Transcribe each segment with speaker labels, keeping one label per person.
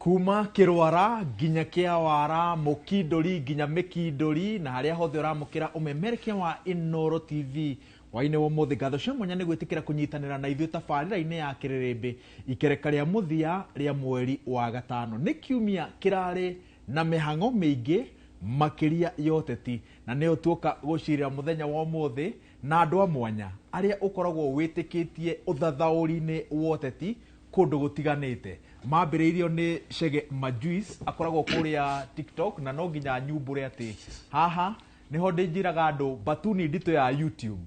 Speaker 1: Kuma Kĩrwara nginya Kĩawara Mũkindũri nginya Mĩkindũri na harĩa hothe ũramũkĩra ũmemerekia wa Inooro TV waine wa mũthĩ ngatho cia mwanya nĩ gwĩtĩkĩra kũnyitanĩra na ithuĩ tabarĩra-inĩ ya Kĩrĩrĩmbĩ ikereka rĩa mũthia rĩa mweri wa gatano. Nĩ kiumia kĩrarĩ na mĩhang'o mĩingĩ makĩria ya ũteti na nĩyo tuoka gũcirĩra mũthenya wa ũmũthĩ na andũ a mwanya arĩa ũkoragwo wĩtĩkĩtie ũthathaũri-inĩ wa ũteti kũndũ gũtiganĩte. Mambĩrĩirio nĩ Chege Majuice akoragwo kũrĩa TikTok na no nginya nyumbũre atĩ haha nĩho ndĩnjĩraga andũ batuni nditũ ya YouTube.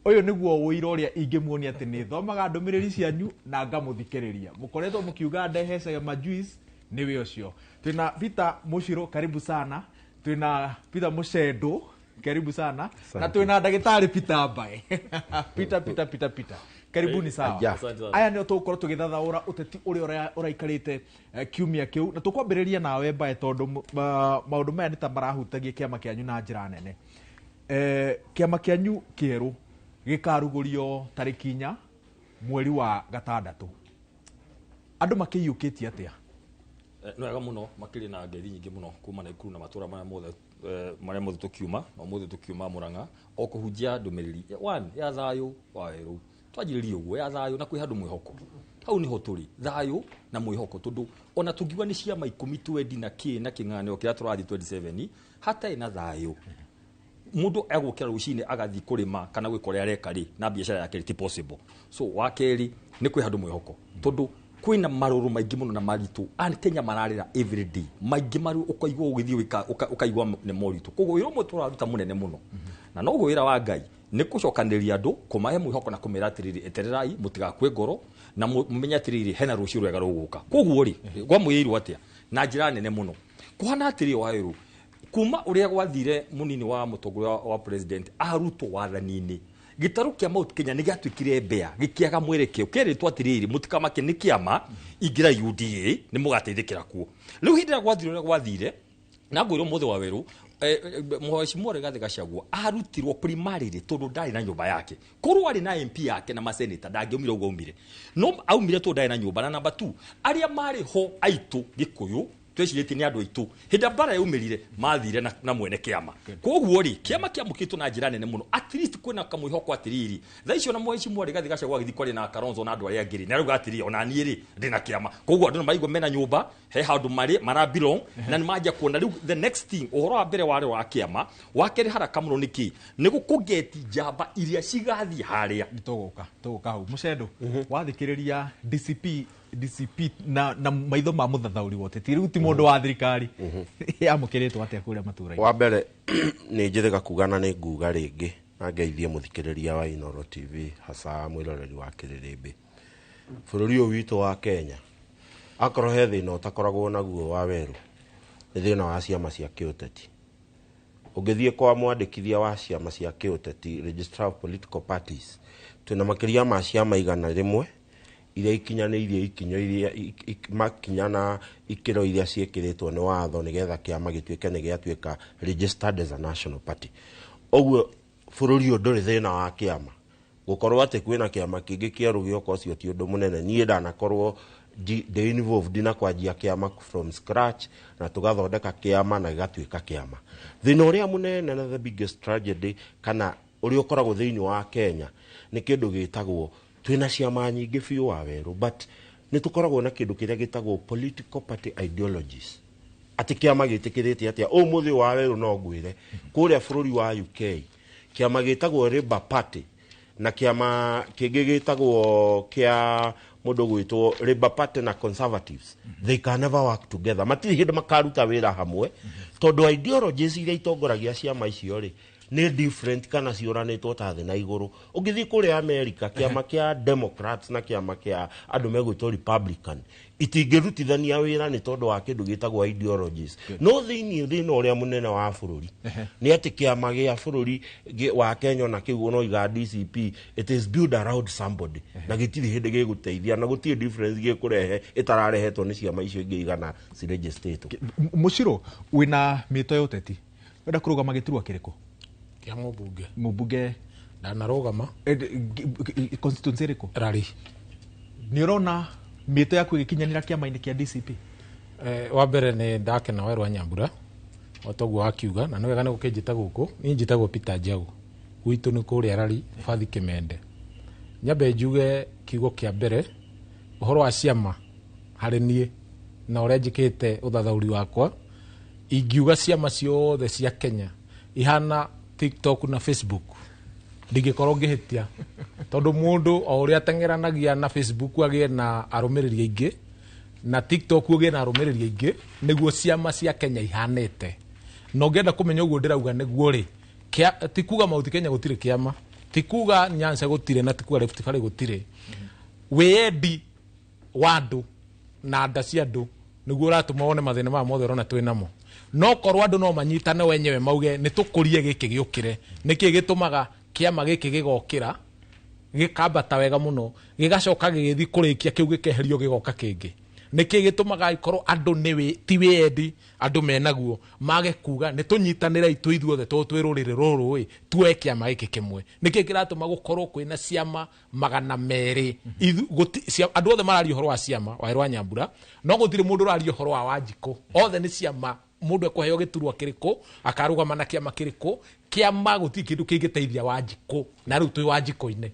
Speaker 1: Ũyũ nĩguo ũira ũrĩa ingĩmuonia atĩ nĩ thomaga ndũmĩrĩri cianyu na ngamũthikĩrĩria. Mũkoretwo mũkiuga ndehe Chege Majuice nĩwe ũcio. Twĩna Peter Mũcirũ, karibu sana. Twĩna Peter Mũcendũ, karibu sana. Na twĩna ndagĩtarĩ Peter Mbae. Peter. Karibuni sawa. Aya nĩo tũgũkorwo tũgĩthathaũra ũteti ũrĩa ũraikarĩte kiumia kĩu na tũkwambĩrĩria nawe Mbae tondũ maũndũ maya nĩ ta marahutagia kĩama kĩanyu na njĩra nene. Kĩama kĩanyu kĩerũ gĩkarugũrio tarĩki 4 mweri wa gatandatũ. Andũ makĩiyũkĩtie atĩa?
Speaker 2: No wega mũno makĩrĩ na ngeithi nyingĩ mũno kuma na ikuru na matũra marĩa mothe tũkiuma na ũmũthĩ tũkiuma Mũrang'a o kũhunjia ndũmĩrĩri ya thayũ wa werũ. Twajĩrĩrie ũguo ya thayũ na kwĩ handũ mwĩhoko. Hau niho tũrĩ thayũ na mwĩhoko tondũ ona tũngiuga nĩ ciama 10 twendi na kĩng'ang'o kĩrĩa tũrathiĩ 27 hatarĩ na thayũ. Mũndũ agũkĩra rũcinĩ agathiĩ kũrĩma kana gwĩka ũrĩa areka rĩ na biacara yake ti possible. So wa kerĩ nĩ kwĩ handũ mwĩhoko tondũ kwĩna marũrũ maingĩ mũno na maritũ Kenya mararĩra every day maingĩ marũ ũkaigua ũgĩthiĩ ũkaigua nĩ moritũ koguo wĩra ũmwe tũraruta mũnene mũno na no wĩra wa Ngai nĩ gũcokanĩrĩria andũ kũmahe mwĩhoko na kũmera atĩrĩrĩ etererai mũtigakue ngoro na mũmenye atĩrĩrĩ hena rũciũ rwega rũgũka koguo rĩ gwamwĩirwo atĩa na njĩra nene mũno kuhana atĩrĩ wa werũ kuma ũrĩa gwathire mũnini wa mũtongoria wa president arutwo wathani-inĩ gĩtarũ kĩa Mount Kenya nĩ gĩatuĩkire mbea gĩkĩaga mwerekeo kĩrĩtwo atĩrĩrĩ mũtikamake nĩ kĩama ingĩra UDA nĩ mũgateithĩkĩra kuo rĩu hĩndĩ ĩrĩa gwathire na ngwĩrwo mũthĩ wa werũ Mheshimiwa Rigathi Gachagua arutirwo primarily tondũ ndarĩ na nyũmba yake korwo arĩ na MP yake na maseneta ndangĩumire ũguo aumire no aumire tondũ ndarĩ na nyũmba na number 2 arĩa marĩ ho aitũ Gĩkũyũ twecirĩtie nĩ andũ aitũ hĩndĩ mbara yaumĩrire mathire na mwene kĩama koguo rĩ kĩama kĩamũkĩtwo na njĩra nene mũno at least kwĩna kamwĩhoko atĩrĩrĩ thaa icio na Mheshimiwa Rigathi Gachagua agĩthiĩ kwarĩ na Kalonzo na andũ arĩa angĩ rĩ na rĩu atĩrĩrĩ ona niĩ rĩ ndĩna kĩama koguo andũ maigua mena nyũmba he handũ marabirong na nĩmanjia kuona rĩu the next thing ũhoro wa mbere warĩ wa kĩama wa kerĩ haraka mũno nĩkĩ nĩ gũkũgeti njamba iria cigathiĩ harĩa
Speaker 1: tũgũka hau Mũcendũ wathikĩrĩria DCP na maitho ma mũthathaũri wote ti rĩu ti mũndũ wa thirikari yamũkĩrĩtwo atĩa kũrĩa matũra-inĩ.
Speaker 3: Wa mbere nĩ njĩrĩga kuga na nĩ nguga rĩngĩ na ngeithie mũthikĩrĩria wa Inooro TV hasa mwĩroreri wa Kĩrĩrĩmbĩ. Bũrũri ũyũ witũ wa Kenya akorwo he thĩna ũtakoragwo naguo wa werũ nĩ thĩna wa ciama cia kĩũteti. Ũngĩthiĩ kwa mwandĩkithia wa ciama cia kĩũteti Registrar of Political Parties twĩna makĩria ma ciama 100 iria ikinyanĩirie ikinyo iria makinya na ikĩro iria ciĩkĩrĩtwo nĩ watho nĩgetha kĩama gĩtuĩke nĩ gĩatuĩka registered as a national party. Ũguo bũrũri ũyũ ndũrĩ thĩna wa kĩama gũkorwo atĩ kwĩna kĩama kĩngĩ kĩerũ gĩoka ũcio ti ũndũ mũnene. Niĩ ndanakorwo ndĩ involved na kwanjia kĩama from scratch na tũgathondeka kĩama na gĩgatuĩka kĩama. Thĩna ũrĩa mũnene na the biggest tragedy kana ũrĩa ũkoragwo thĩinĩ wa Kenya nĩ kĩndũ gĩtagwo twĩna ciama nyingĩ biũ wa werũ but nĩ tũkoragwo na kĩndũ kĩrĩa gĩtagwo political party ideologies. Atĩ kĩama gĩtĩkĩrĩte atĩa ũmũthĩ wa werũ no ngwĩre kũrĩa bũrũri wa UK kĩama gĩtagwo Labour Party na kĩama kĩngĩ gĩtagwo kĩa mũndũ gwĩtwo Labour Party na Conservatives they can never work together. Matirĩ hĩndĩ makaruta wĩra hamwe tondũ ideologies iria itongoragia ciama icio rĩ nĩ different kana ciũranĩtwo ta thĩ na igũrũ. Ũngĩthiĩ kũrĩa America kĩama kĩa Democrats na kĩama kĩa andũ megwĩtwo Republican itingĩrutithania wĩra nĩ tondũ wa kĩndũ gĩtagwo ideologies. No thĩinĩ thĩna ũrĩa mũnene wa bũrũri nĩ atĩ kĩama gĩa bũrũri wa Kenya na kĩu no iga DCP it is built around somebody na gĩtirĩ hĩndĩ gĩgũteithia na gũtirĩ difference gĩkũrehe ĩtararehetwo nĩ ciama icio ingĩ igana ciregistrĩtwo.
Speaker 1: Mũcirũ wĩna mĩto ya ũteti wenda kũrũgama gĩturwa kĩrĩkũ?
Speaker 4: Kĩa
Speaker 1: mũmbunge
Speaker 4: ndanarũgama
Speaker 1: constituency rĩkũ?
Speaker 4: Rari.
Speaker 1: Nĩ ũrona mĩto yaku ĩgĩkinyanĩra kĩama-inĩ kĩa DCP?
Speaker 4: Wa mbere nĩ ndakena Werũ Nyambura otoguo akiuga na nĩ wega nĩ gũkĩnjĩta gũkũ niĩ njĩtagwo Peter Njaũ gwitũ nĩ kũrĩa Rari Bathi Kĩmende. Nyambe njuge kiugo kĩa mbere ũhoro wa ciama harĩ niĩ na ũrĩa njĩkĩte ũthathaũri wakwa ingiuga ciama ciothe cia Kenya ihana TikTok na Facebook ndingĩkorwo ngĩhĩtia tondũ mũndũ o ũrĩa ateng'eranagia na Facebook agĩe na arũmĩrĩri aingĩ na TikTok ũgĩe na arũmĩrĩri aingĩ nĩguo ciama cia Kenya ihanĩte. Na ũngĩenda kũmenya ũguo ndĩrauga nĩguo rĩ tikuga Mount Kenya gũtirĩ kĩama tikuga Nyanza gũtirĩ na tikuga Rift Valley gũtirĩ wĩendi wa andũ na nda cia andũ nĩguo ũratũma wone mathĩna maya mothe ũrona twĩ namo. No korwo andũ no manyitane wenyewe mauge nĩ tũkũrie gĩkĩ gĩũkĩre nĩkĩ gĩtũmaga kĩama gĩkĩ gĩgokĩra gĩkambata wega mũno gĩgacoka gĩgĩthi kũrĩkia kĩu gĩkeherio gĩgoka kĩngĩ nĩkĩ gĩtũmaga ikorwo andũ ti wĩendi andũ menaguo mage kuga nĩ tũnyitanĩra itũ ithuothe tondũ twĩ rũrĩrĩ rũrũ tuoe kĩama gĩkĩ kĩmwe nĩkĩ kĩratũma gũkorwo kwĩna ciama 200 andũ othe mararia ũhoro wa ciama Werũ Nyambura no gũtirĩ mũndũ ũraria ũhoro wa Wanjikũ othe nĩ ciama mũndũ ekũheo gĩturwa kĩrĩkũ akarũgama na kĩama kĩrĩkũ kĩama gũtirĩ kĩndũ kĩngĩteithia Wanjikũ na rĩu twĩ Wanjikũ-inĩ.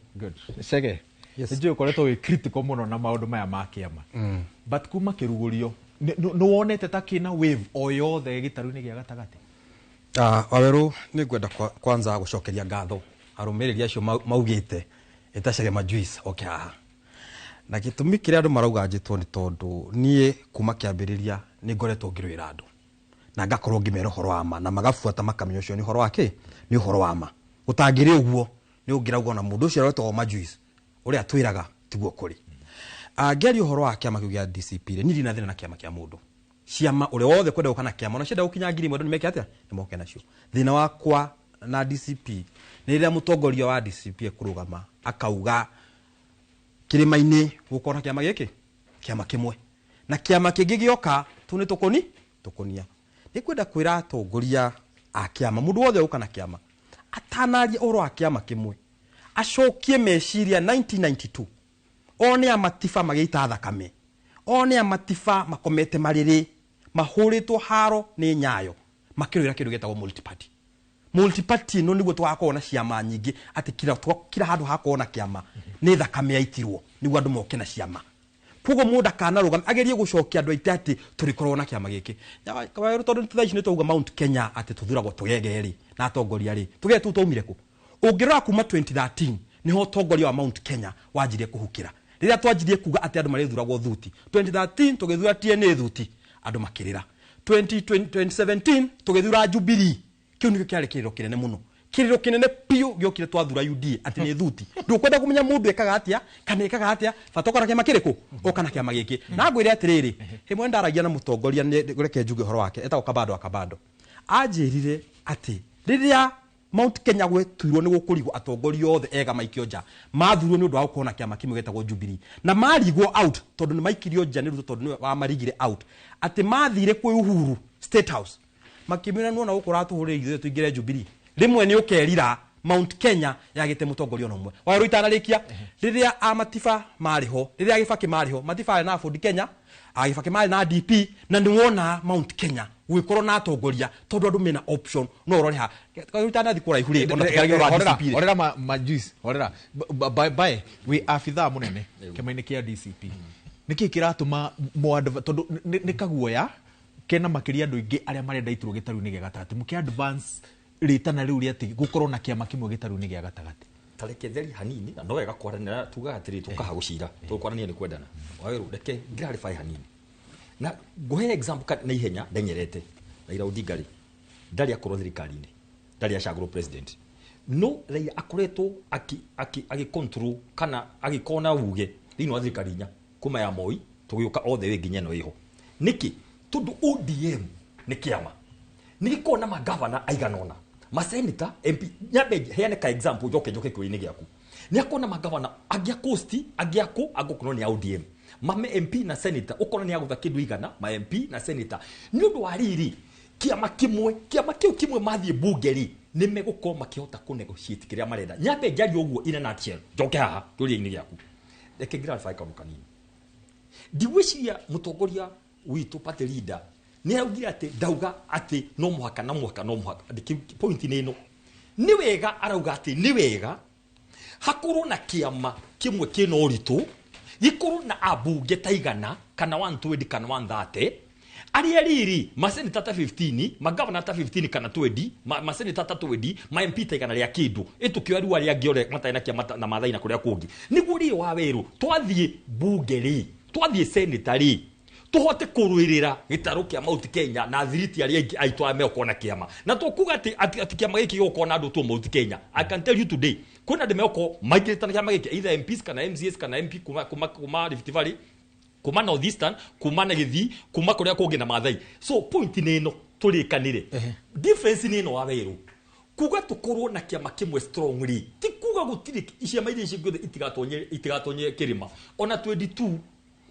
Speaker 1: Cege nĩnjũĩ ũkoretwo wĩ critical mũno na maũndũ maya ma kĩama but kuma kĩrugũrio nĩ wonete ta kĩna wave o yothe gĩtarũ-inĩ gĩa gatagatĩ?
Speaker 5: Wawerũ nĩ ngwenda kwanza gũcokeria ngatho arũmĩrĩri acio maugĩte etacage majuice oke haha na gĩtũmi kĩrĩa andũ marauga njĩtwo nĩ tondũ niĩ kuma kĩambĩrĩria nĩ ngoretwo ngĩrũĩra andũ na ngakorwo ngĩmera ũhoro wa ma na magabuata makamenya ũcio nĩ ũhoro wa kĩ nĩ ũhoro wa ma gũtangĩrĩ ũguo nĩ ũngĩrauga na mũndũ ũcio aretwo majuice ũrĩa twĩraga tiguo kũrĩ. Ngĩaria ũhoro wa kĩama kĩu gĩa DCP rĩ niĩ ndina thĩna na kĩama kĩa mũndũ ciama ũrĩa wothe kwenda gũka na kĩama na cienda gũkinya ngiri mwendo nĩ meke atĩa nĩ moke nacio. Thĩna wakwa na DCP nĩ rĩrĩa mũtongoria wa DCP ekũrũgama akauga Kĩrĩma-inĩ gũkorwo na kĩama gĩkĩ kĩama kĩmwe na kĩama kĩngĩ gĩoka tu nĩ tũkũnia. Nĩ kwenda kwĩra atongoria a kĩama mũndũ wothe gũka na kĩama atanaria ũhoro wa kĩama kĩmwe acokie meciria 1992 one amatiba magĩita thakame one amatiba makomete marĩrĩ mahũrĩtwo haro nĩ Nyayo makĩrũĩra kĩndũ gĩtagwo multiparty no nĩguo tũgakorwo na ciama nyingĩ atĩ kila handũ hakorwo na kĩama nĩ thakame yaitirwo nĩguo andũ moke na ciama. Koguo mũndũ akanarũgama agerie gũcokia andũ aitĩ atĩ tũrĩkorwo na kĩama gĩkĩ. Werũ tondũ thaa ici nĩ twauga Mount Kenya atĩ tũthuragwo tũgege-rĩ na atongoria rĩ tũgege tũu twaumire kũ? Ũngĩrora kuma 2013 nĩho ũtongoria wa Mount Kenya wanjirie kũhukĩra rĩrĩa twanjirie kuga atĩ andũ marĩthuragwo thuti 2013 tũgĩthura TNA thuti andũ makĩrĩra 2017 tũgĩthura Jubilee kĩu nĩkĩo kĩarĩ kĩrĩro kĩnene mũno kĩrĩro kĩnene piũ gĩokire twathura UDA atĩ nĩ thuti ndũkwenda kũmenya mũndũ ekaga atĩa kana ekaga atĩa bata ũkora kĩama kĩrĩkũ ũka na kĩama gĩkĩ na ngwĩre atĩrĩrĩ hĩmwe ndaragia na mũtongoria reke njuge ũhoro wake etagwo Kabando anjĩrire atĩ rĩrĩa Mount Kenya gwetũirwo nĩ gũkũrigwo atongoria othe ega maikio nja mathurwo nĩ ũndũ wa gũkorwo na kĩama kĩmwe gĩtagwo Jubilee na marigwo out tondũ nĩ maikirio nja nĩ Ruto tondũ nĩ wamarigire out atĩ mathire kwĩ Uhuru State House makĩmwĩra nĩ ona gũkora tũhũrĩre ithuĩ tũingĩre Jubilee rĩmwe nĩ ũkerira Mount Kenya yagĩte mũtongoria ona ũmwe. Werũ itanarĩkia rĩrĩa amatiba marĩho rĩrĩa Gĩbakĩ marĩho matiba na Ford Kenya Gĩbakĩ marĩ na DP na nĩ wona Mount Kenya gwĩkorwo na atongoria tondũ andũ mena option no ũrore ha Werũ itanathi kũraihu rĩ ona tũkĩragia wa DCP
Speaker 1: horera majuice horera bye we afitha mũnene kĩama-inĩ kĩa DCP nĩkĩ kĩratũma tondũ nĩ kaguoya kena makĩria andũ aingĩ arĩa marenda iturwo gĩtarũ-inĩ gĩa gatagatĩ mũkĩ advance rĩtana rĩu rĩatĩ gũkorwo na kĩama kĩmwe gĩtarũ-inĩ gĩa gatagatĩ
Speaker 2: tareke theri hanini na no wega kwaranĩra tugaga atĩrĩ tũkaha gũcira tũkwaranĩra nĩ kwendana Werũ reke clarify hanini na ngũhe example na ihenya ndenyerete Raila Odinga ndarĩ akorwo thirikari-inĩ ndarĩ acagũrwo president no Raila akoretwo agĩcontrol kana agĩkona uge thĩinĩ wa thirikari inya kuma ya Moi tũgĩũka othe wĩ nginya ĩno ĩho nĩkĩ tondũ ODM nĩ kĩama nĩ gĩkorwo na magavana aiganona masenita MP nyambe heane ka example njoke kĩoĩ-inĩ gĩaku nĩ akona magavana agĩa coast agĩako agũkorwo nĩ ODM mame MP na senator ũkona nĩ agũtha kĩndũ igana ma MP na senator nĩ ũndũ wa riri kĩama kĩu kĩmwe mathiĩ bunge-rĩ nĩ megũkorwo makĩhota kũnegotiate kĩrĩa marenda nyambe njari ũguo in a nutshell njoke haha kĩũria-inĩ gĩaku reke clarify kaũndũ kanini ndigwĩciria mũtongoria witũ party leader nĩ augire atĩ ndauga atĩ no mũhaka point nĩ ĩno nĩ wega arauga atĩ nĩ wega hakorwo na kĩama kĩmwe kĩna ũritũ gĩkorwo na ambunge ta igana kana 120 kana 130 arĩa riri maseneta ta 15 magavana ta 15 kana 20 maseneta ta 20 ma MP ta igana rĩa kĩndũ ĩtũkĩo ariũ arĩa angĩore matarĩ na kĩama na mathai na kũrĩa kũngĩ nĩguo rĩ wa werũ twathiĩ bunge rĩ twathiĩ seneta rĩ tuhote kurwirira gitaro kia Mount Kenya na thiriti arĩa aitwa amekona kiama na tukuga ati kiama giki gukona andu tu Mount Kenya. I can tell you today kuna ndimeko migrate na kiama giki either MPs kana MCS kana MP kuma Rift Valley kuma North Eastern kuma na Githii kuma kuria kungi na Maathai. So point ni no turikanire difference ni no waweru kuga tukorwo na kiama kimwe strongly ti kuga gutiri ciama iria ciothe itigatonye Kĩrĩma ona 22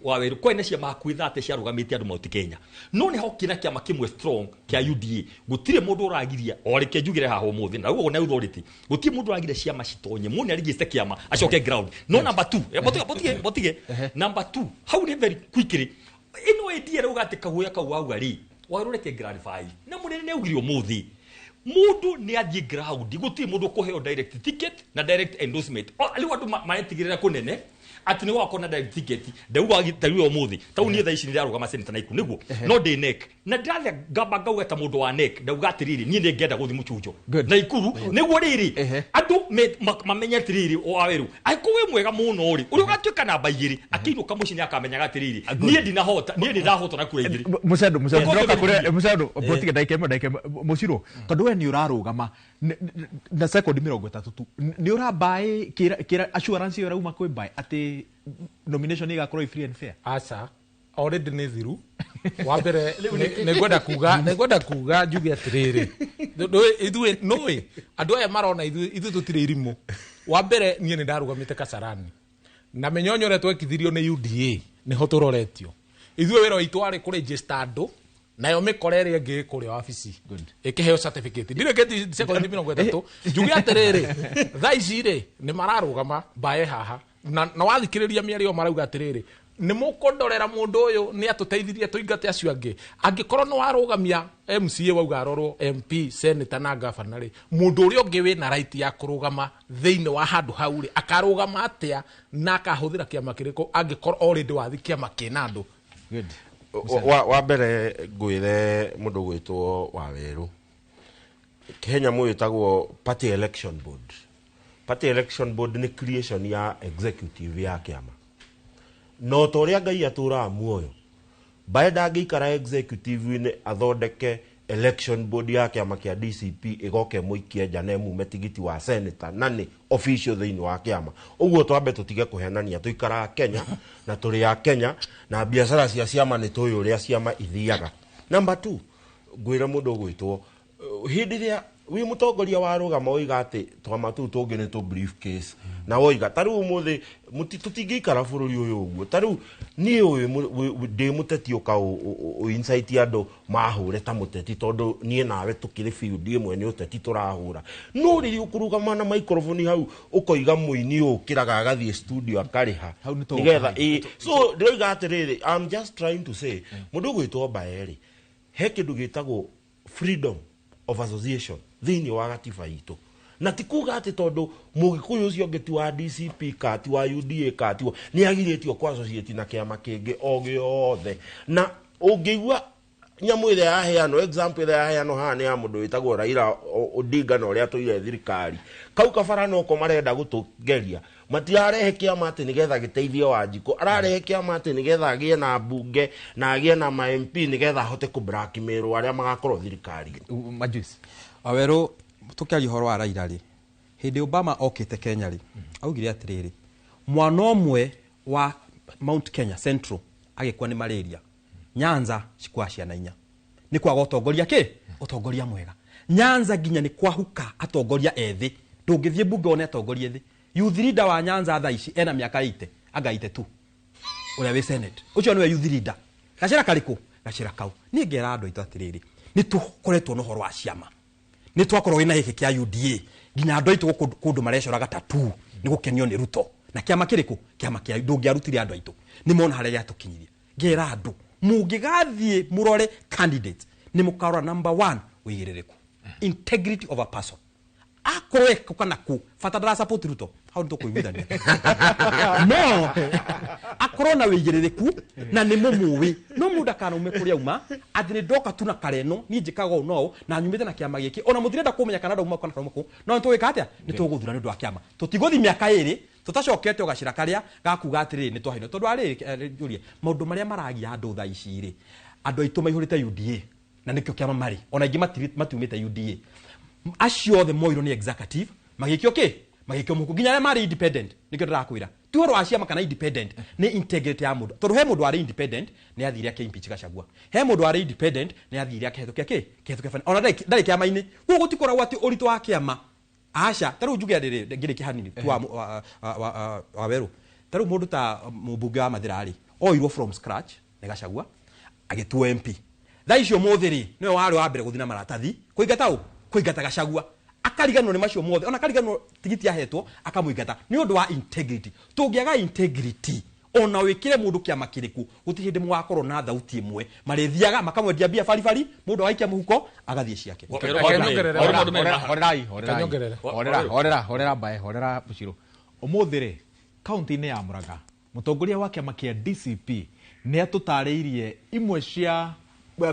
Speaker 2: waweru kwene cia makuitha ate cia rugamite andu Mount Kenya no ni hokina kiama kimwe strong kia UDA gutire mundu uragiria orike njugire haho muthi na ugo na authority gutire mundu uragiria cia macitonye muni arigiste kiama acoke ground no number 2 botige number 2 how ni very quickly ino idea ruga ate kaguya kau ari warureke clarify na munene ne ugirio muthi mundu ni athie ground gutire mundu kuheo direct ticket na direct endorsement ali watu maetigirira kunene ati ni wakona direct ticket ndauga gitariwe umuthi tau ni thaa ici ni raruga maseneta na iku niguo no de neck na ndathe ngamba ngauga ta mundu wa neck ndauga atiriri ni ngenda guthi muchunjo na ikuru niguo riri andu mamenye atiriri o aweru aikuwe mwega muno ri uri ugatuika namba igiri akiinuka muci ni akamenyaga atiriri ni ndinahota ni ndahota na kura igiri
Speaker 1: mucendo ndoka kure mucendo botige ndaike muciro tondu we ni urarugama na second 30 tu ni urabai kira assurance yo rauma kwe bai ati nomination igakorwo free and fair
Speaker 4: asa already ni thiru wa mbere negwenda kuga njuge atiriri ithuĩ nũĩ andũ aya marona ithuĩ tũtirĩ irimũ wa mbere niĩ nĩ ndarugamĩte Kasarani na menyonyo ũrĩa twekithirio nĩ UDA nĩho tũroretio ithuĩ wĩra witũ warĩ kũregister andũ nayo mĩkora ĩrĩa ĩngĩ kũrĩa wabici ĩkĩheo certificate ndirĩkĩti second 30 njuge atiriri thaa ici rĩ nĩ mararũgama mbae haha na wathikĩrĩria mĩario marauga atiriri nĩ mũkondorera mũndũ ũyũ nĩ atũteithirie tũingate acio angĩ angĩkorwo nĩ warũgamia MCA wauga arorwo MP senator na governor rĩ mũndũ ũrĩa ũngĩ wĩna right ya kũrũgama thĩinĩ wa handũ hau rĩ akarũgama atĩa na akahũthĩra kĩama kĩrĩkũ angĩkorwo already wathi kĩama kĩna andũ
Speaker 1: good
Speaker 3: wa mbere ngwire mundu gwitwo Waweru Kenya mwitagwo party election board ni creation ya executive ya kiama no toria ngai atura muoyo baada ngikara executive ni athondeke election board ya kiama kia DCP igoke muikie jana mume tigiti wa senator nani official thini wa kiama uguo twambe tutige kuhenania tuikara Kenya na turi ya Kenya na biashara cia ciama ni tuyu uria ciama ithiaga. Number 2 ngwira mundu gwitwo hindi ria wi mutongoria wa rugama oiga ati twama tu tungi ni tu briefcase na oiga taru muthi tutingikara bururi uyu uguo taru ni uyu ndi muteti uka insight andu mahure ta muteti tondu nie nawe tukiri field imwe ni uteti turahura no riri ukurugama na microphone hau ukoiga muini ukiraga agathie studio akariha nigetha so ndoiga atiriri I'm just trying to say mundu gwitwo Baeri he kindu gitagwo freedom of association thini wa gatiba itu na tikuga ati tondu mugikuyu ucio ngeti wa DCP kati wa UDA kati ni agiritio kwa associate na kiama kingi ogiothe na ungigwa nyamu ile yaheano example ile yaheano hane ya mundu witagwo Raila Odinga no ria tuire thirikari kau kabara no ko marenda gutugeria matiarehe kiama ati nigetha giteithio Wanjiku ararehe kiama ati nigetha agie na bunge na agie na ma MP nigetha hote ku blackmail aria magakorwo thirikari
Speaker 1: majusi
Speaker 5: Waweru tukiari horo wa Raila ri hindi Obama okite Kenya ri augire atiriri mwana omwe wa Mount Kenya Central agikwa ni malaria Nyanza cikwashia na inya ni kwa gotongoria ki utongoria mwega Nyanza ginya ni kwahuka atongoria ethi ndungithie bunge one atongoria ethi youth leader wa Nyanza thaa ici ena miaka 80 agaite tu uria we senate ucio niwe youth leader gacira kariku gacira kau ni ngera andu itatiriri ni tukoretwo no horo wa ciama ni twakorwo wina hiki kia UDA ginya andu aitu kundu marecoraga tatu ni gukenio ni Ruto na kiama kiriku kiama kia ndungiarutire andu aitu ni mona haria yatukinyirie ngera andu mungigathie murore candidate ni mukarora number 1 wigiririku integrity of a person akore kana ku fatadra support Ruto how ndo kuiguithania no akorona wigiririku na ni mumuwi no muda kana umekuria uma athine ndoka tuna kareno ni njikaga no na nyumite na kiama giki ona muthirenda kumenya kana ndauma kana muku no ntwika atia ni tuguthura ni ndu akiama tutiguthi miaka iri tutacokete ugacira karia gakuga atiri ni twahino tondu ari jurie maundu maria maragia andu tha ici ri andu aitu maihurite UDA na nikyo kiama mari ona ingi matiumite UDA acio the moiro ni executive magikio magikio muku ginya mari independent nikyo ndirakwira tuhoro aciama kana independent ni integrity ya mundu tondu he mundu ari independent ni athire ake impeach Gachagua he mundu ari independent ni athire ake hethukia fani ona ndari kiama-ini guo gutikora gwati urito wa kiama asha taru njuge ngire kihanini twa Waweru taru mundu ta mubunge wa Mathirari oirwo from scratch ni Gachagua agituo MP tha icio muthiri ni wari wa mbere guthina maratathi kuingata Gachagua akariganwo ni macio mothe ona akariganwo tigiti ahetwo akamuingata ni undu wa integrity tungiaga integrity ona wikire mundu kiama kiriku gutihinde mwakorwo na thauti imwe marithiaga makamwendia bia bari mundu waikia muhuko agathie ciake
Speaker 1: horera bae horera Bushiro umuthire county-ini ya Murang'a mutongoria wa kiama kia DCP ni atutariirie imwe cia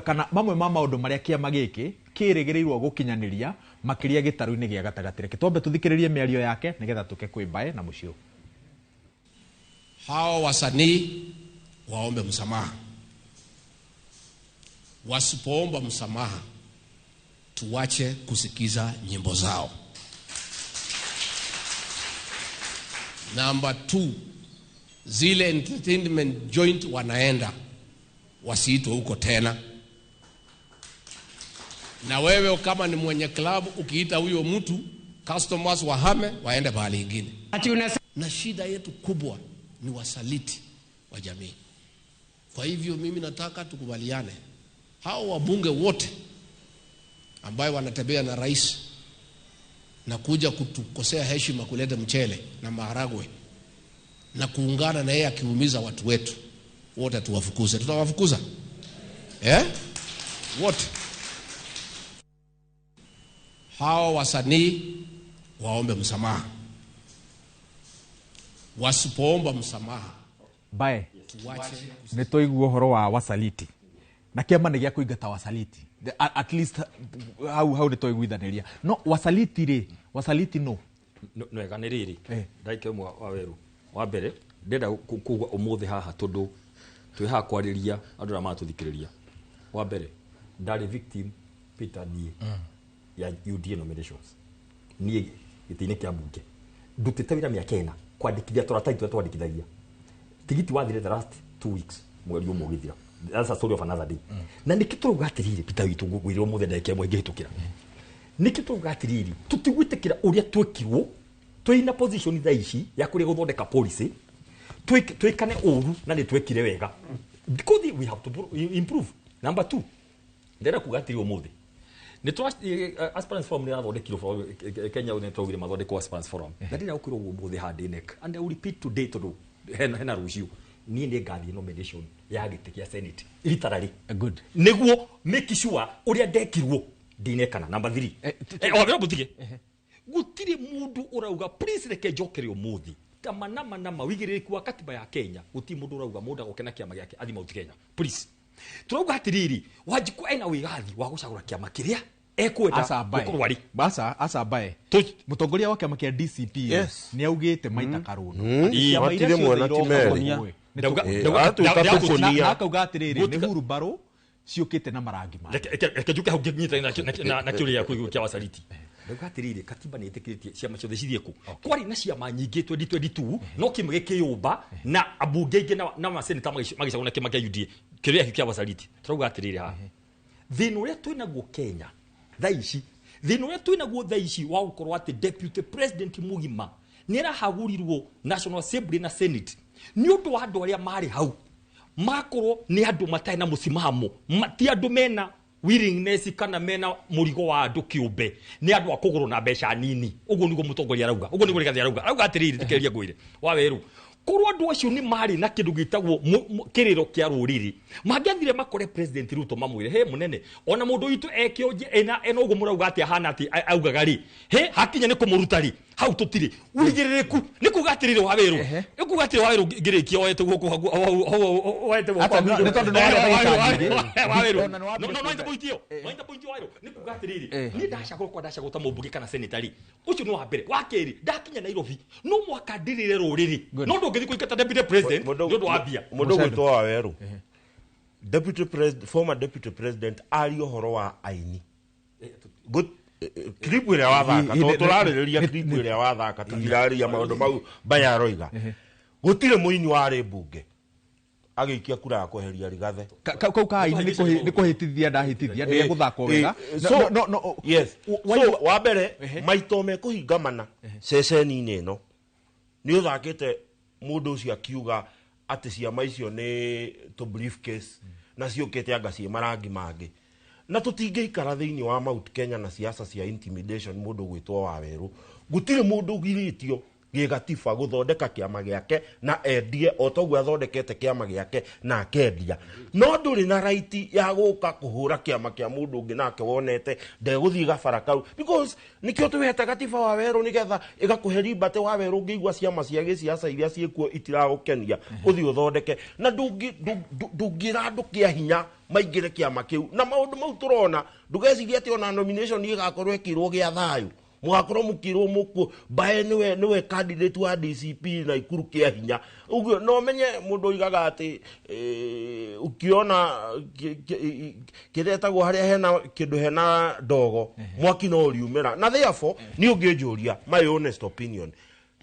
Speaker 1: kana mamwe ma maundu maria kiama giki kirigirirwo gukinyaniria makiria gitaru-ini gia gatagati reke twambe tuthikiririe miario yake nigetha tuke kwi bae na Bushiro.
Speaker 6: Hao wasanii waombe msamaha. Wasipoomba msamaha, tuwache kusikiza nyimbo zao. Number 2, zile entertainment joint wanaenda wasiitwe huko tena. Na wewe kama ni mwenye club ukiita huyo mtu, customers wahame waende mahali ingine. Na shida yetu kubwa ni wasaliti wa jamii. Kwa hivyo mimi nataka tukubaliane, hao wabunge wote ambao wanatembea na rais na kuja kutukosea heshima, kuleta mchele na maharagwe na kuungana na yeye akiumiza watu wetu, wote tuwafukuze. Tutawafukuza wote. Hao wasanii waombe msamaha. Wasipoomba msamaha
Speaker 1: bae ni toiguo horo wa wasaliti na kiama ni gia kuingata wasaliti at least how ni toiguithaniria no wasaliti no
Speaker 2: eganiriri ndaike umwe Waweru wa mbere ndenda kugwa umuthi haha tondu twi ha kwariria andu na matuthikiriria. Wa mbere ndari victim Peter nie ya UDA nominations nie gitine kia bunge ndutite wira miaka ina kwandikithia torataitwe twandikithagia tigiti wathire the last 2 weeks mweri umwe githira. That's a story of another day. Na nikituruga atiriri Peter witu gwirwo muthe ndeke mwe ngihitukira nikituruga atiriri tutigwitikira uria twekirwo twina position tha ici ya kuri guthondeka policy twikane uru na ni twekire wega because we have to improve. Number 2 ndera kuga atiriri umuthe ni twa aspirants forum ni athondekirwo Kenya ni twagire mathondeko aspirants forum na ndira ukirwo umuthe handinek and I will repeat today tondu hena rucio ni ngathi nomination ya giti kia Senate literally
Speaker 1: good
Speaker 2: niguo make sure uria ndekirwo ndinekana. Number 3 ogera butige gutire mundu urauga please reke njokere umuthi tamanama wigiririku wa katiba ya Kenya guti mundu urauga mundu agokena kiama giake athi mauti Kenya please turauga atiriri Wanjiku ena wigathi wa gucagura kiama kiria ekwenda gukorwari
Speaker 1: asa bae mutongoria wa kiama kia DCP ni augite maita karuno
Speaker 3: atire mwana timeri
Speaker 1: akauga atiriri ni huru baro ciukite na marangi ma
Speaker 2: reke njuke hau ngnyita na kiuria kia wasaliti ndauga atiriri katiba ni itikiritie ciama ciothe cithieku kwari na ciama nyingi 2022 no kimwe gikiyumba na abunge ingi na maseneta magicaguna kiama kia UDA kiria kia wasaliti. Turauga atiriri ha thina uria twinaguo Kenya thaici thina uria twinaguo thaici wa gukorwo ati deputy president mugima nira hagurirwo National Assembly na Senate ni undu wa andu aria mari hau makorwo ni andu matai na musimamo ti andu mena willingness kana mena murigo wa andu kiumbe ni andu akuguru na mbeca nini. Uguo niguo mutongoria arauga, uguo niguo rigathi arauga atiriri tikeria ngwire Waweru korwo andu acio ni mari na kindu gitagwo kiriro kia ruriri mangiathire makore president Ruto mamwire he munene ona mundu witu ekionje ena ugo murauga ati hana ati augaga ri he hakinya ni kumurutari hau tutiri urigirireku ni kugatirire wa weru ikugatire wa weru ngiriki oyete guko oyete guko
Speaker 1: ni tondu no
Speaker 2: wa weru no ita pointio wa weru ni kugatirire ni ndacagota mumbuge kana senatari ucio ni wa mbere wa keri ndakinya Nairobi no mwakadirire ruriri no ndugithi kuikata deputy president ndu wabia
Speaker 3: mundu gwitwo wa weru former deputy president ari ohoro wa aini klipu ile wathaka to turaririria klipu ile wathaka tutiraria maundu mau baya roiga gutire muini wari mbunge agiikia kura ya kweheria Rigathe
Speaker 1: kau kai ni kuhitithia ndahitithia ndi guthako wega
Speaker 3: no yes so wa mbere maito me kuhingamana ceceni-ini ino ni uthakite mundu ucio akiuga ati ciama icio ni to briefcase na ciukite anga cie marangi mangi na tutingeikara thiini wa Mount Kenya na siasa cia intimidation mundu gwitwo wa weru gutire mundu giritio gigatiba guthondeka kiama giake na endie otogwo athondekete kiama giake na akendia no nduri na right ya guka kuhura kiama kia mundu ungi nake wonete ndeguthii gabara kau because nikio tuwete gatiba wa weru nigetha igakuheri bate wa weru ngigwa ciama cia gisiasa iria ciekuo itiragukenia uthi uthondeke na ndungira andu kia hinya maingire kiama kiu na maundu mau turona ndugeciria ati ona nomination igakorwo ikirwo gia thayu mugakorwo mukirwo muku bae niwe candidate wa DCP na ikuru kia hinya uguo no menye mundu igaga ati ukiona kiretagwo haria hena kindu hena ndogo mwaki no uriumira na therefore ni ungijuria my honest opinion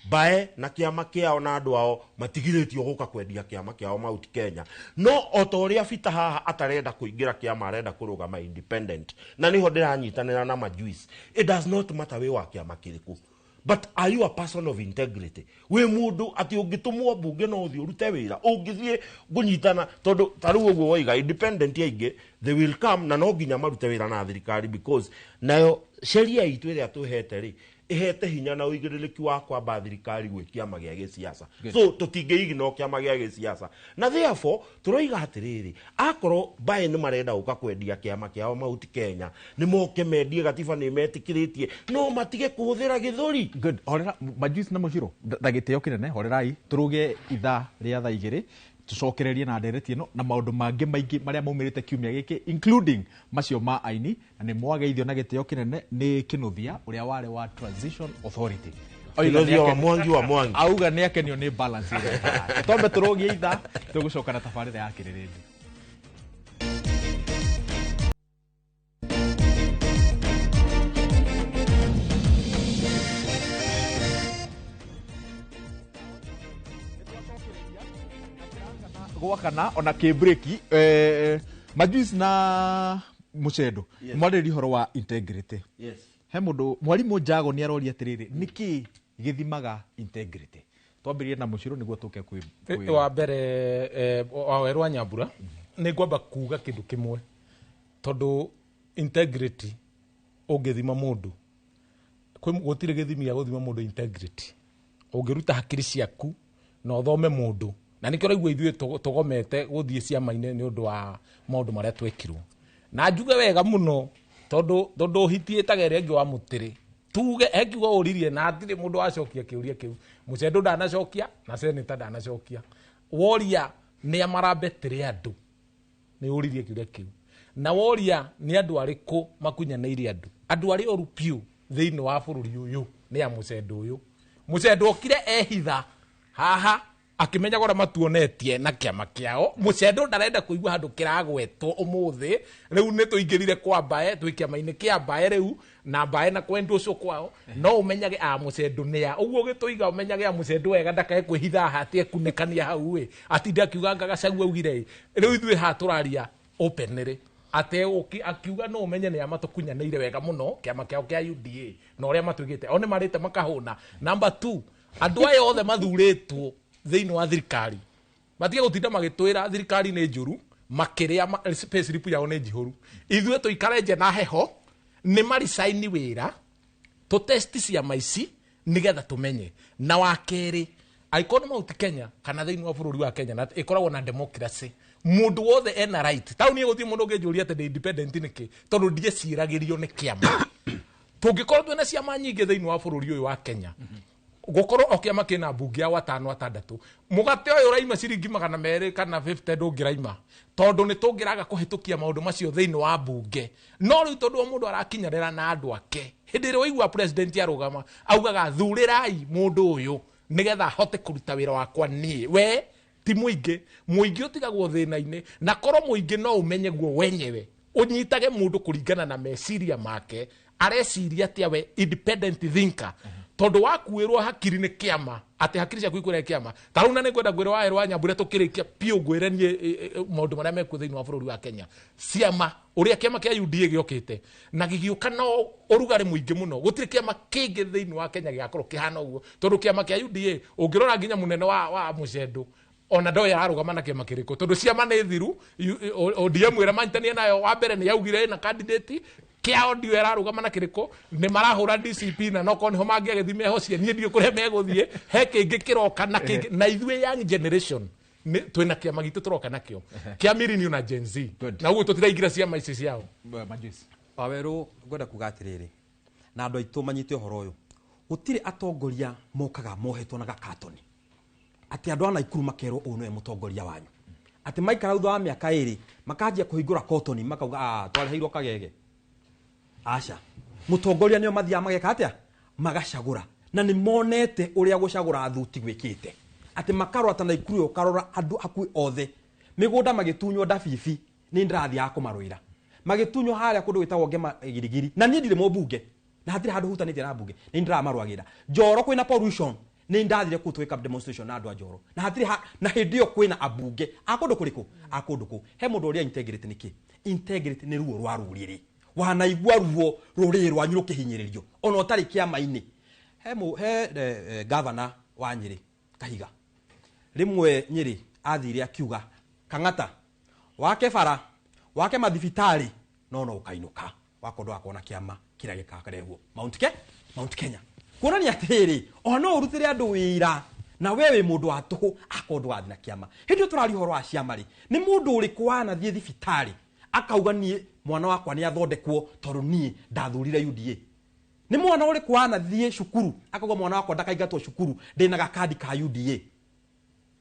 Speaker 3: bae na kiama kiao na andu ao matigiretio guka kwendia kiama kiao Mount Kenya no otoria fita haha atarenda kuingira kiama arenda kurugama independent na niho ndiranyitanira na majuice it does not matter we wa kiama kiriku but are you a person of integrity we mundu ati ungitumwo bunge no uthi urute wira ungithie gunyitana tondu taru uguo oiga independent yainge they will come na no nginya marute wira na thirikari because nayo sheria itu iria tuhete ri ihete hinya na uigiririku wa kwamba thirikari gwikiama gia gisiasa so tutingeigino kiama gia gisiasa na therefore turoiga atiriri akoro bae ni marenda uka kwendia kiama kiao Mount Kenya ni moke mendie gatiba ni metikiritie no matige kuhuthira githuri
Speaker 1: good horera majuice na mushiro ndagiteo kinene horerai turuge itha ria tha igiri tucokererie na ndereti ino na maundu mangi maingi maria maumirite kiumia giki including macio ma aini na ni mwageithio na giteo kinene ni Kinuthia uria wari wa Transition Authority
Speaker 3: Kinuthia wa Mwangi
Speaker 1: auga ni akenio ni balance ile tombe turugie itha tugucoka na tabarire ya Kirĩrĩmbĩ gwakana ona kibreki majuice na mucedo mwariri horo wa integrity he mundu mwarimu Njago ni aroria atiriri niki githimaga integrity twambirie na muciro niguo tuke kwi
Speaker 4: wa mbere wa weru wa Nyambura ni ngwamba kuga kindu kimwe tondu integrity ungithima mundu gutire githimi ya guthima mundu integrity ungiruta hakiri ciaku no thome mundu na nikio raigua ithuĩ tugomete guthie ciama-inĩ ni undu wa maundu maria twekirwo na njuge wega muno tondu hitiĩtaga ĩrĩa ĩngĩ wa mũtĩrĩ tuge ekiuga ũririe na atirĩ mũndũ wacokia kĩũria kĩu Mũcendo ndanacokia na seneta ndanacokia woria nĩ amarambetĩre andũ nĩ ũririe kĩũria kĩu na woria nĩ andũ arĩkũ makunyanĩire andũ arĩ oru piũ thĩinĩ wa bũrũri ũyũ nĩ a Mũcendo ũyũ Mũcendo okire ehitha haha akimenya gore matuonetie na kiama kiao Mũcendo ndarenda kuigua handu kiragwetwo umuthi riu ni tuingirire kwa Mbae twikiama-ini kia Mbae riu na Mbae na kwendu ucio kwao no umenyage a Mũcendo nia uguo gituiga umenyage a Mũcendo wega ndakae kwihitha hatie kunikania hau we atinde akiuga Gachagua augire riu ithuĩ ha turaria openly ate akiuga no umenye ni amatukunyanĩire wega muno kiama kiao kia UDA na uria matwigite one marite makahuna number 2 andu aya othe mathurĩtwo thĩinĩ wa thirikari matige gutinda magitwira thirikari nĩ njuru makiria space slip yao nĩ njihuru ithuĩ tuikare nje na heho nĩ marisaini wĩra to test ciama ici nigetha tumenye na wakeri Aikoni Mount Kenya kana thĩinĩ wa bũrũri wa Kenya na ĩkoragwo na democracy. Mũndũ wothe ena right. Tauni gũthiĩ mũndũ ũngĩnjũria atĩ independent nĩkĩ tondũ ndieciragĩrio nĩ kĩama. Tũngĩkorwo twĩna ciama nyingĩ thĩinĩ wa bũrũri ũyũ wa Kenya. Gũkorwo o kĩama kĩna mbunge ya 5-6. Mũgate ũyũ ũraima ciringi 200 kana 50 ndũngĩraima. Tondũ nĩ tũngĩraga kũhĩtũkia maũndũ macio thĩinĩ wa mbunge. No rĩu tondũ mũndũ arakinyanĩra na andũ ake. Hĩndĩ ĩrĩa waigua president arũgama augaga thurĩrai mũndũ ũyũ nigetha hote kũruta wĩra wakwa niĩ. We ti mũingĩ ũtigagwo thĩna-inĩ na korwo mũingĩ no ũmenye guo wenyewe ũnyitage mũndũ kũringana na meciria make areciria atĩa we independent thinker. Tondu wakuirwo hakiri ni kiama ati hakiri ciaku ikwira kiama taruna ni kwenda gwira waero wa Nyambura tukirikia pio gwiranie maundu maria mekwo thiini wa bururi wa Kenya ciama uria kiama kia UDA giokite na gigiuka no Ũrugarĩ muingi muno gutiri kiama kingi thiini wa Kenya giakorwo kihana uguo tondu kiama kia UDA ungirora nginya munene wa Mucendo ona ndo yararugama na kiama kiriko tondu ciama ni thiru ODM ira manyitania nayo wa mbere ni yaugire na candidate kia audio yararugama na kiriko ni marahura DCP na no ko ni ho mangiagethime hocie nie ndio kuria meguthie he kingi kiroka na kingi na ithwe young generation twina kiama gitu turoka nakio kia Millennium na Gen Z na uguo tutiraingira ciama ici ciao
Speaker 1: Majus
Speaker 5: Waweru ngwenda kuga atiriri na andu aitu manyite uhoro uyu gutire atongoria mokaga mohetwo na gakatoni ati andu ana ikuru makerwo uyu niwe mutongoria wanyu ati maikara thutha wa miaka iri makanjia kuhingura kotoni makauga twareheirwo kagege aca mutongoria nio mathia mageka atia magacagura na ni monete uria gucagura thuti gwikite ati makarota na ikuru yo karora andu akui othe migunda magitunywo ndabibi ni ndathi ya kumaruira magitunywo haria kundu witagwo ngema girigiri na ni ndire mbunge na hatire handu hutanite na mbunge ni ndiramaruagira Njoro kwina pollution ni ndathire kutwika demonstration na andu a Njoro na hatire na hindi yo kwina abunge akundu kuriku akundu ku he mundu uria integrity niki integrity ni ruo rwa ruriri wanaigua ruo ruriri rwanyu rukihinyiririo ona utari kiama-ini he governor wa Nyeri Kahiga rimwe Nyeri athire akiuga Kang'ata wake bara wake mathibitari no ukainuka wakondo akona kiama kira gikakarehwo Mount Kenya kuonania atiri ona urutire andu wira na wewe mundu wa tuhu akondo athi na kiama hindi turari horo wa ciamari ni mundu uri kwana thie thibitari akauga nie mwana wakwa ni athondekwo tondu nie ndathurire UDA ni mwana uri kwana thie cukuru akauga mwana wakwa ndakaingatwo cukuru ndina gakadi ka UDA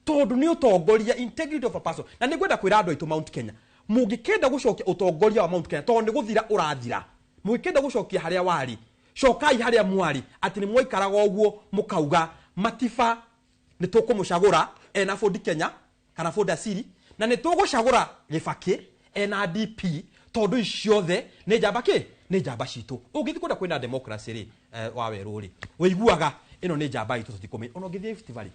Speaker 5: tondu ni utongoria integrity of a person na ni gwenda kwira andu aitu Mount Kenya mungikenda gucokia utongoria wa Mount Kenya tondu ni guthira urathira mungikenda gucokia haria wari cokai haria mwari ati ni mwaikaraga uguo mukauga matifa ni tukumucagura ena Ford Kenya kana Ford Asiri na ni tugucagura Gibaki ena DP tondu iciothe ni njamba citu ungithi kwenda kwina democracy ri Waweru ri wiguaga ino ni njamba itu tutikome ona ngithie festival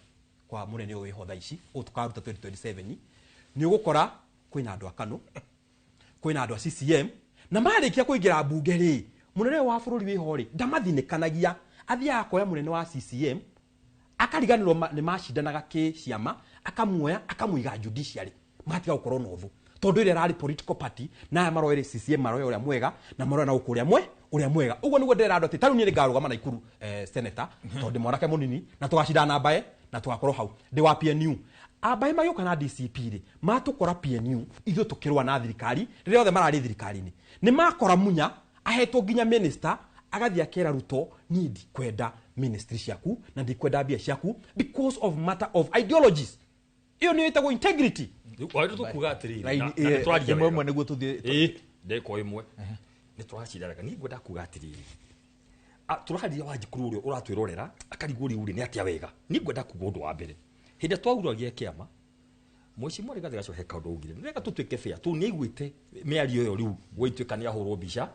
Speaker 5: kwa munene uyu ho thaici utukaruta 2027 ni ugukora kwina andu akanu kwina andu a CCM na marikia kuingira mbunge ri munene wa bururi wiho ri ndamathinikanagia athia akoya munene wa CCM akariganirwo ni macindanaga ki ciama akamuoya akamuiga judiciary matiga gukorwo no thu tondu ire rari political party na maroere CCM maroe uria mwega na maroe na ukuria uria mwega uguo niguo ndira andu ati taru ni ngarugama na ikuru senator tondu mwanake munini na tugacindana bae na tugakorwo hau ndi wa PNU abae magioka na DCP ri matukora PNU ithu tukirwa na thirikari riria othe marari thirikari-ini ni makora munya ahetwo nginya minister agathia kera Ruto need kwenda ministry ciaku na ndikwenda bia ciaku because of matter of ideologies iyo ni itagwo integrity
Speaker 2: waitu tukuga atiriri
Speaker 1: na twaria mwe niguo tuthie
Speaker 2: ndeko imwe ni twacindanaga ni ngwenda kuga atiriri turaharia wa jikuru urio uratwirorera akariguri uri ni atia wega ni ngwenda kuga undu wa mbere hindi twauragia kiama mwici mwari gathiga co heka undu ugire nega tutwike fair tu ni igwite miario yo riu gwituika ni ahurwo mbica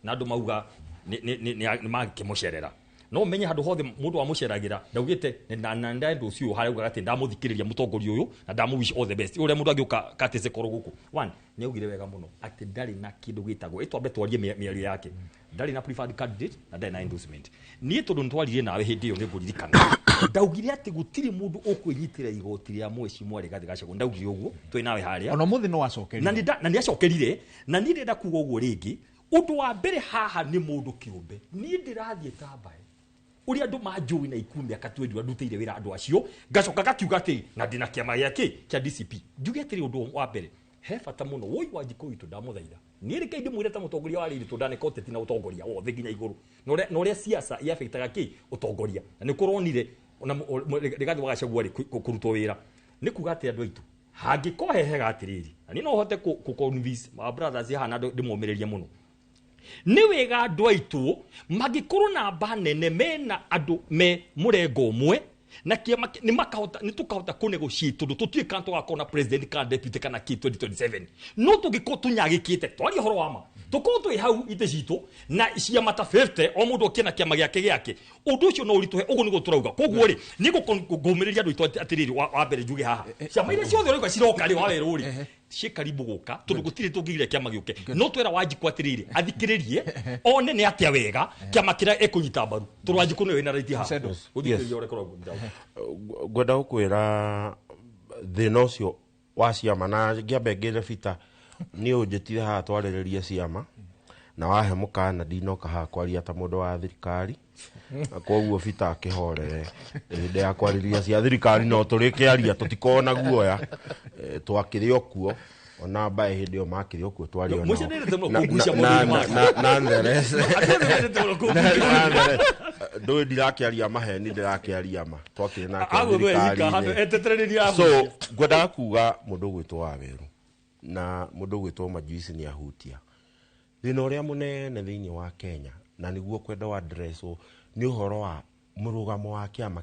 Speaker 2: na andu mauga ni magikimucerera no umenye handu hothe mundu wa muceragira ndaugite na ndandu cio harauga ati ndamuthikiriria mutongoria uyu na ndamuwish all the best ure mundu agiuka katese koro guku one ni ugire wega muno ati ndari na kindu gitagwo itwambe twarie miario yake ndari na preferred candidate na ndari na endorsement ni tondu ntwaririe nawe hindi yo niguririkana ndaugire ati gutiri mundu ukwinyitira igoti ria mwici mwari gathigacago ndaugire uguo twi nawe haria
Speaker 1: ona muthi no wacokerire
Speaker 2: na ni acokerire na ni ndenda kuga uguo ringi undu wa mbere haha ni mundu kiumbe ni ndirathie tambae uri andu manjui na ikumbi akatwendu andutire wira andu acio ngacoka gakiuga ati na ndina kiama giake kia DCP njuge atiri undu wa mbere he bata muno woi Wanjikũ witũ ndamuthaitha ni reke ndimwire ta mutongoria wa riri tundaneka Ũteti na utongoria wothe nginya iguru no ria siasa yafektaga ki utongoria na ni kuronire na Rigathi wa Gachagua ri kurutwo wira ni kuga ati andu aitu hangikohehega atiriri na ni no hote ku convince my brothers hana ndimomiririe muno ni wega andu aitu magikorwo na mba nene mena andu me murengo umwe na kiama ni makahota ni tukahota kunegotiate tundu tutuika tugakona president kana deputy kana ki 2027 no tugiko tunyagikite twari horo wama tuko twi hau ite citu na ciama ta 50 o mundu okena kiama giake undu ucio no urituhe ugu nigo turauga koguo ri ni gukugumiriria andu itu atiriri wa mbere njuge haha ciama ile ciothe urauga ciroka ri wa weru ri cikaribu guka tundu gutire tungigire kiama giuke no twera Wanjikũ atiriri athikiririe one ni atia wega kiama kira ekunyita mbaru turu Wanjikũ ni wina right haha uthikiririe ore korwo
Speaker 3: ngwenda gukwira thina ucio wa ciama na ngiambe ngire bita ni unjitire haha twarĩrĩrie ciama na wahe mukana ndinoka haha kwaria ta mundu wa thirikari koguo bita akihorere hĩndĩ ya kwarĩrĩria cia thirikari no tũrĩkĩaria tũtikona guoya twakĩrĩ okuo ona mbae hĩndĩ ĩyo makĩrĩ okuo twari ona ndũĩ ndirakĩaria maheni ndĩrakĩaria ma twakĩrĩ nake thirikari so ngwendaga kuga mũndũ gwĩtwo Waweru na mũndũ gwĩtwo Majuici nĩ ahutia thĩna ũrĩa mũnene thĩinĩ wa Kenya na nĩguo kwenda wa addresswo nĩ ũhoro wa mũrũgamo wa kĩama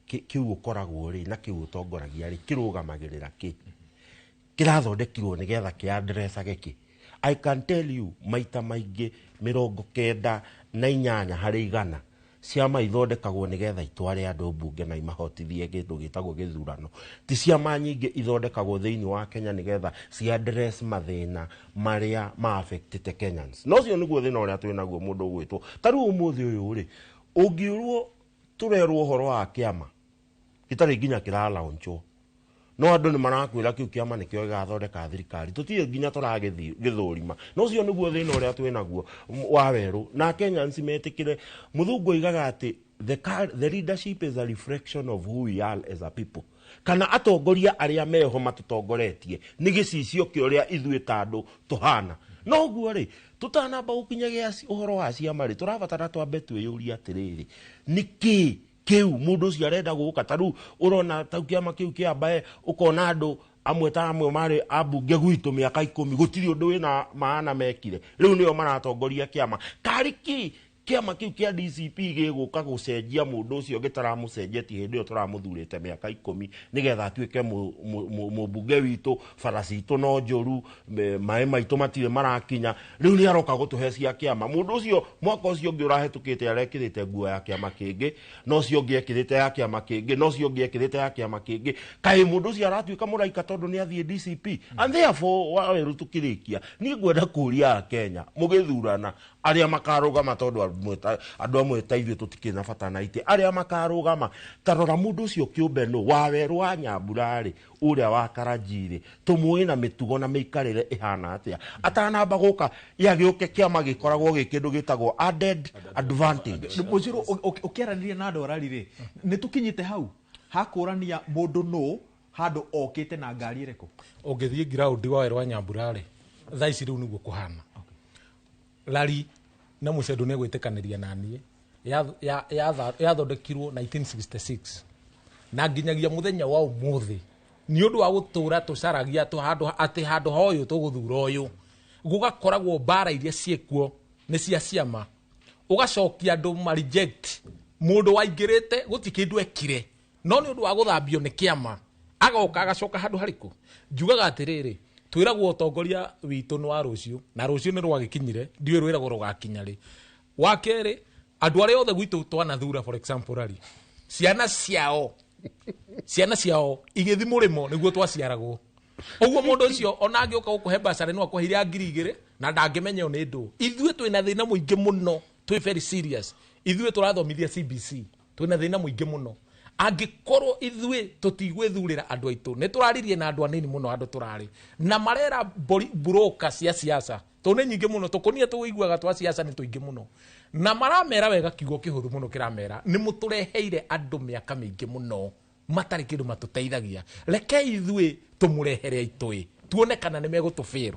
Speaker 3: kĩu ũkoragwo rĩ na kĩu ũtongoragia rĩ kĩrũgamagĩrĩra kĩ kĩrathondekirwo nĩgetha kĩandressage kĩ I can tell you maita maingĩ 98 harĩ 100 ciama ithondekagwo nĩgetha itware andũ mbunge na imahotithie kĩndũ gĩtagwo gĩthurano ti ciama nyingĩ ithondekagwo thĩinĩ wa Kenya nĩgetha ciaddress mathĩna marĩa ma-affectĩte Kenyans no cio nĩguo thĩna ũrĩa twĩnaguo mũndũ gwĩtwo ta rĩu ũmũthĩ ũyũ rĩ ũngiũrwo tũrerwo ũhoro wa kĩama gĩtarĩ nginya kĩralaunchwo no andũ nĩ marakwĩra kĩu kĩama nĩkĩo gĩgathondeka thirikari tũtirĩ nginya tũragĩthũrima no cio nĩguo thĩna ũrĩa twĩnaguo Waweru na Kenyans metĩkĩre mũthũngũ oigaga atĩ the leadership is a reflection of who we are as a people kana atongoria arĩa meho matũtongoretie nĩ gĩcicio kĩa ũrĩa ithuĩ ta andũ tũhana no guo rĩ tũtanamba gũkinyagia ũhoro wa ciama rĩ tũrabatara twambe twĩyũria atĩrĩrĩ nĩkĩ kiu mundu ucio arenda guka taru urona ta kiama kiu kiambae ukona andu amwe ta amwe mari ambunge gwitu miaka 10 gutiri undu wina maana mekire riu nio maratongoria kiama kariki kiama kiu kia DCP giguka gucenjia mundu ucio gitaramucenjetie hindi yo turamuthurite miaka 10 nigetha atuike mubunge witu farasi itu no njoru mai maitu matire marakinya riu ni aroka gutuhe cia kiama mundu ucio mwaka ucio ngi urahetukite arekirite nguo ya kiama kingi no cio ngi ekirite ya kiama kingi no cio ngi ekirite ya kiama kingi kai mundu ucio aratuika muraika tondu ni athie DCP and therefore Waweru tukirikia ni ngwenda kuria Kenya mugithurana aria makarugama tondu andu amwe ta ithuĩ tũtikĩrĩ na bata na itĩ arĩa makarũgama tarora mũndũ ũcio kĩũmbe nũ Waweru wa Nyambura rĩ ũrĩa wa Karanji tũmũĩ na mĩtugo na mĩikarĩre ĩhana atĩa atanamba gũka yagĩũke kĩama gĩkoragwo gĩ kĩndũ gĩtagwo added advantage
Speaker 1: Mũcirũ ũkĩaranĩria na andũ arari rĩ nĩ tũkinyĩte hau hakũrania mũndũ nũ handũ okĩte na ngari ĩrĩkũ
Speaker 4: ũngĩthiĩ ground Waweru wa Nyambura rĩ thaa ici rĩu nĩguo kũhana Lari na Mucedo nĩ gwĩtĩkanĩria na niĩ yathondekirwo 1966 na nginyagia mũthenya wa ũmũthĩ nĩ ũndũ wa gũtũra tũcaragia handũ hoyũ tũgũthura ũyũ gũgakoragwo mbara iria ciĩkuo nĩ cia ciama ũgacokia andũ ma reject mũndũ waingĩrĩte gũtirĩ kĩndũ ekire no nĩ ũndũ wa gũthambio nĩ kĩama agoka agacoka handũ harĩkũ njugaga atĩrĩrĩ twiragwo utongoria witũ nĩ wa rũciũ na rũciũ nĩ rwagĩkinyire ndiũĩ rwĩragwo rũgakinya rĩ wa kerĩ andũ arĩa othe gwitũ twanathura for example rari ciana ciao igĩthi mũrĩmo nĩguo twaciaragwo ũguo mũndũ ũcio ona angĩũka gũkũhe mbacara no akũhe iria 2,000 na ndangĩmenywo nĩ ndũ ithuĩ twĩna thĩna mũingĩ mũno twĩ very serious ithuĩ tũrathomithia CBC twĩna thĩna mũingĩ mũno angikorwo ithuĩ tũtigwĩthurĩra andũ aitũ nĩ tũraririe na andũ anini mũno andũ tũrarĩ na marera broker cia siasa to nĩ nyingĩ mũno tũkonie tũiguaga twa siasa nĩ tũingĩ mũno na maramera wega kiugo kĩhũthũ mũno kĩramera nĩ mũtũreheire andũ mĩaka mĩingĩ mũno matarĩ kĩndũ matũteithagia rekei ithuĩ tũmũrehere aitũĩ tuone kana nĩ megũtũbĩrũ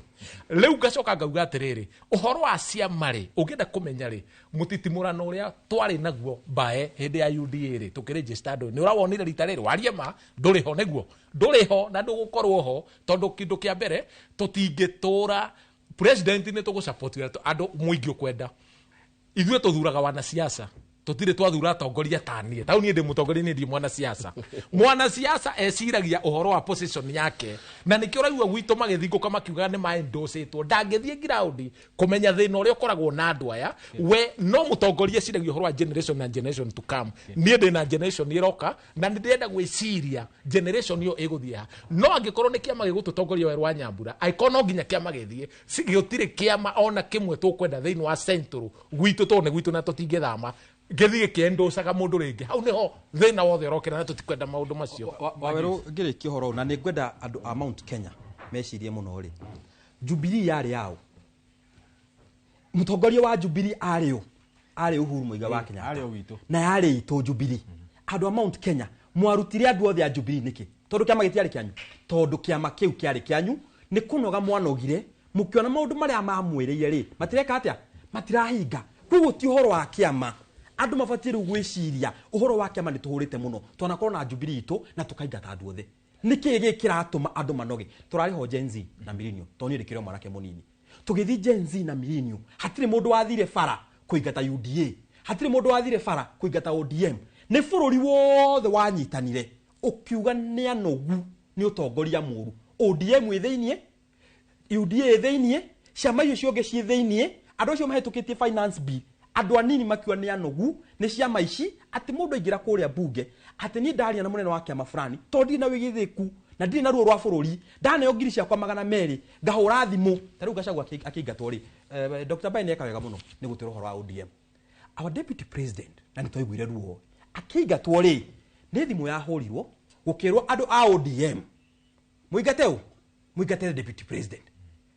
Speaker 4: rĩu ngacoka ngauga atĩrĩrĩ ũhoro wa ciama rĩ ũngĩenda kũmenya rĩ mũtitimũrano ũrĩa twarĩ naguo mbae hĩndĩ ya UDA rĩ tũkĩregister nĩ ũrawonire rita rĩrĩ warie ma ndũrĩ ho nĩguo ndũrĩ ho na ndũgũkorwo ho tondũ kĩndũ kĩa mbere tũtingĩtũra president nĩ tũgũsupport andũ mũingĩ ũkwenda ithuĩ tũthuraga wana siasa tũtirĩ twathura atongoria tanie tau niĩ ndĩ mũtongoria niĩ ndĩ mwana siasa eciragia ũhoro wa position yake na nĩkĩo ũraigua gwitũ magĩthingũka makiugaga nĩ maendosĩtwo ndangĩthiĩ ground kũmenya thĩna ũrĩa ũkoragwo na andũ aya we no mũtongoria eciragia ũhoro wa generation na generation to come niĩ ndĩ na generation ĩroka na nĩ ndĩrenda gwĩciria generation ĩyo ĩgũthiĩ ha no angĩkorwo nĩ kĩama gĩgũtũtongoria we rwa Nyambura aĩkorwo no nginya kĩama gĩthiĩ gĩtirĩ kĩama ona kĩmwe tũkwenda thĩinĩ wa central gwitũ tondũ nĩ gwitũ na tũtingĩthama gĩthiĩ kĩendocaga mũndũ rĩngĩ hau nĩho thĩna wothe ũrokĩra na tũtikwenda maũndũ macio
Speaker 5: Wawerũ ngĩrĩkia ũhoro na nĩ ngwenda andũ a Mount Kenya mecirie mũno rĩ Jubilee yarĩ yao mũtongoria wa Jubilee arĩ Uhuru Muigai wa Kenyatta na yarĩ itũ Jubilee andũ a Mount Kenya mwarutire andũ othe a Jubilee nĩkĩ tondũ kĩama gĩtiarĩ kĩanyu tondũ kĩama kĩu kĩarĩ kĩanyu nĩ kũnoga mwanogire mũkĩona maũndũ marĩa mamwĩrĩire rĩ matireka atĩa matirahinga koguo ti ũhoro wa kĩama andũ mabatiĩ rĩu gwĩciria ũhoro wa kĩama nĩ tũhũrĩte mũno tũnakorwo na Jubilee itũ na tũkaingata andũ othe nĩkĩ gĩkĩratũma andũ manoge tũrarĩ ho Gen Z na Millennium to niĩ ndĩkĩrĩ mwanake mũnini tũgĩthiĩ Gen Z na Millennium hatirĩ mũndũ wathire bara kũingata UDA hatirĩ mũndũ wathire bara kũingata ODM nĩ bũrũri wothe wanyitanire ũkiuga nĩ anogu nĩ ũtongoria mũru ODM thĩinĩ UDA thĩinĩ ciama icio ciongĩ ciĩ thĩinĩ andũ acio mahĩtũkĩtie finance bill andũ anini makiwa nĩ anogu nĩ ciama ici atĩ mũndũ aingĩra kũrĩa bunge atĩ niĩ ndaria na mũnene wa kĩama fulani tondũ ndirĩ na wĩgĩthĩku na ndirĩ na ruo rwa bũrũri ndaneo ngiri ciakwa 200 ngahũra thimũ ta rĩu Gachagua akĩingatwo rĩ Dr. Bain eka wega mũno nĩ gũtwĩra ũhoro wa ODM our deputy president na nĩ twaiguire ruo akĩingatwo rĩ nĩ thimũ yahũrirwo gũkĩrwo andũ a ODM mũingate deputy president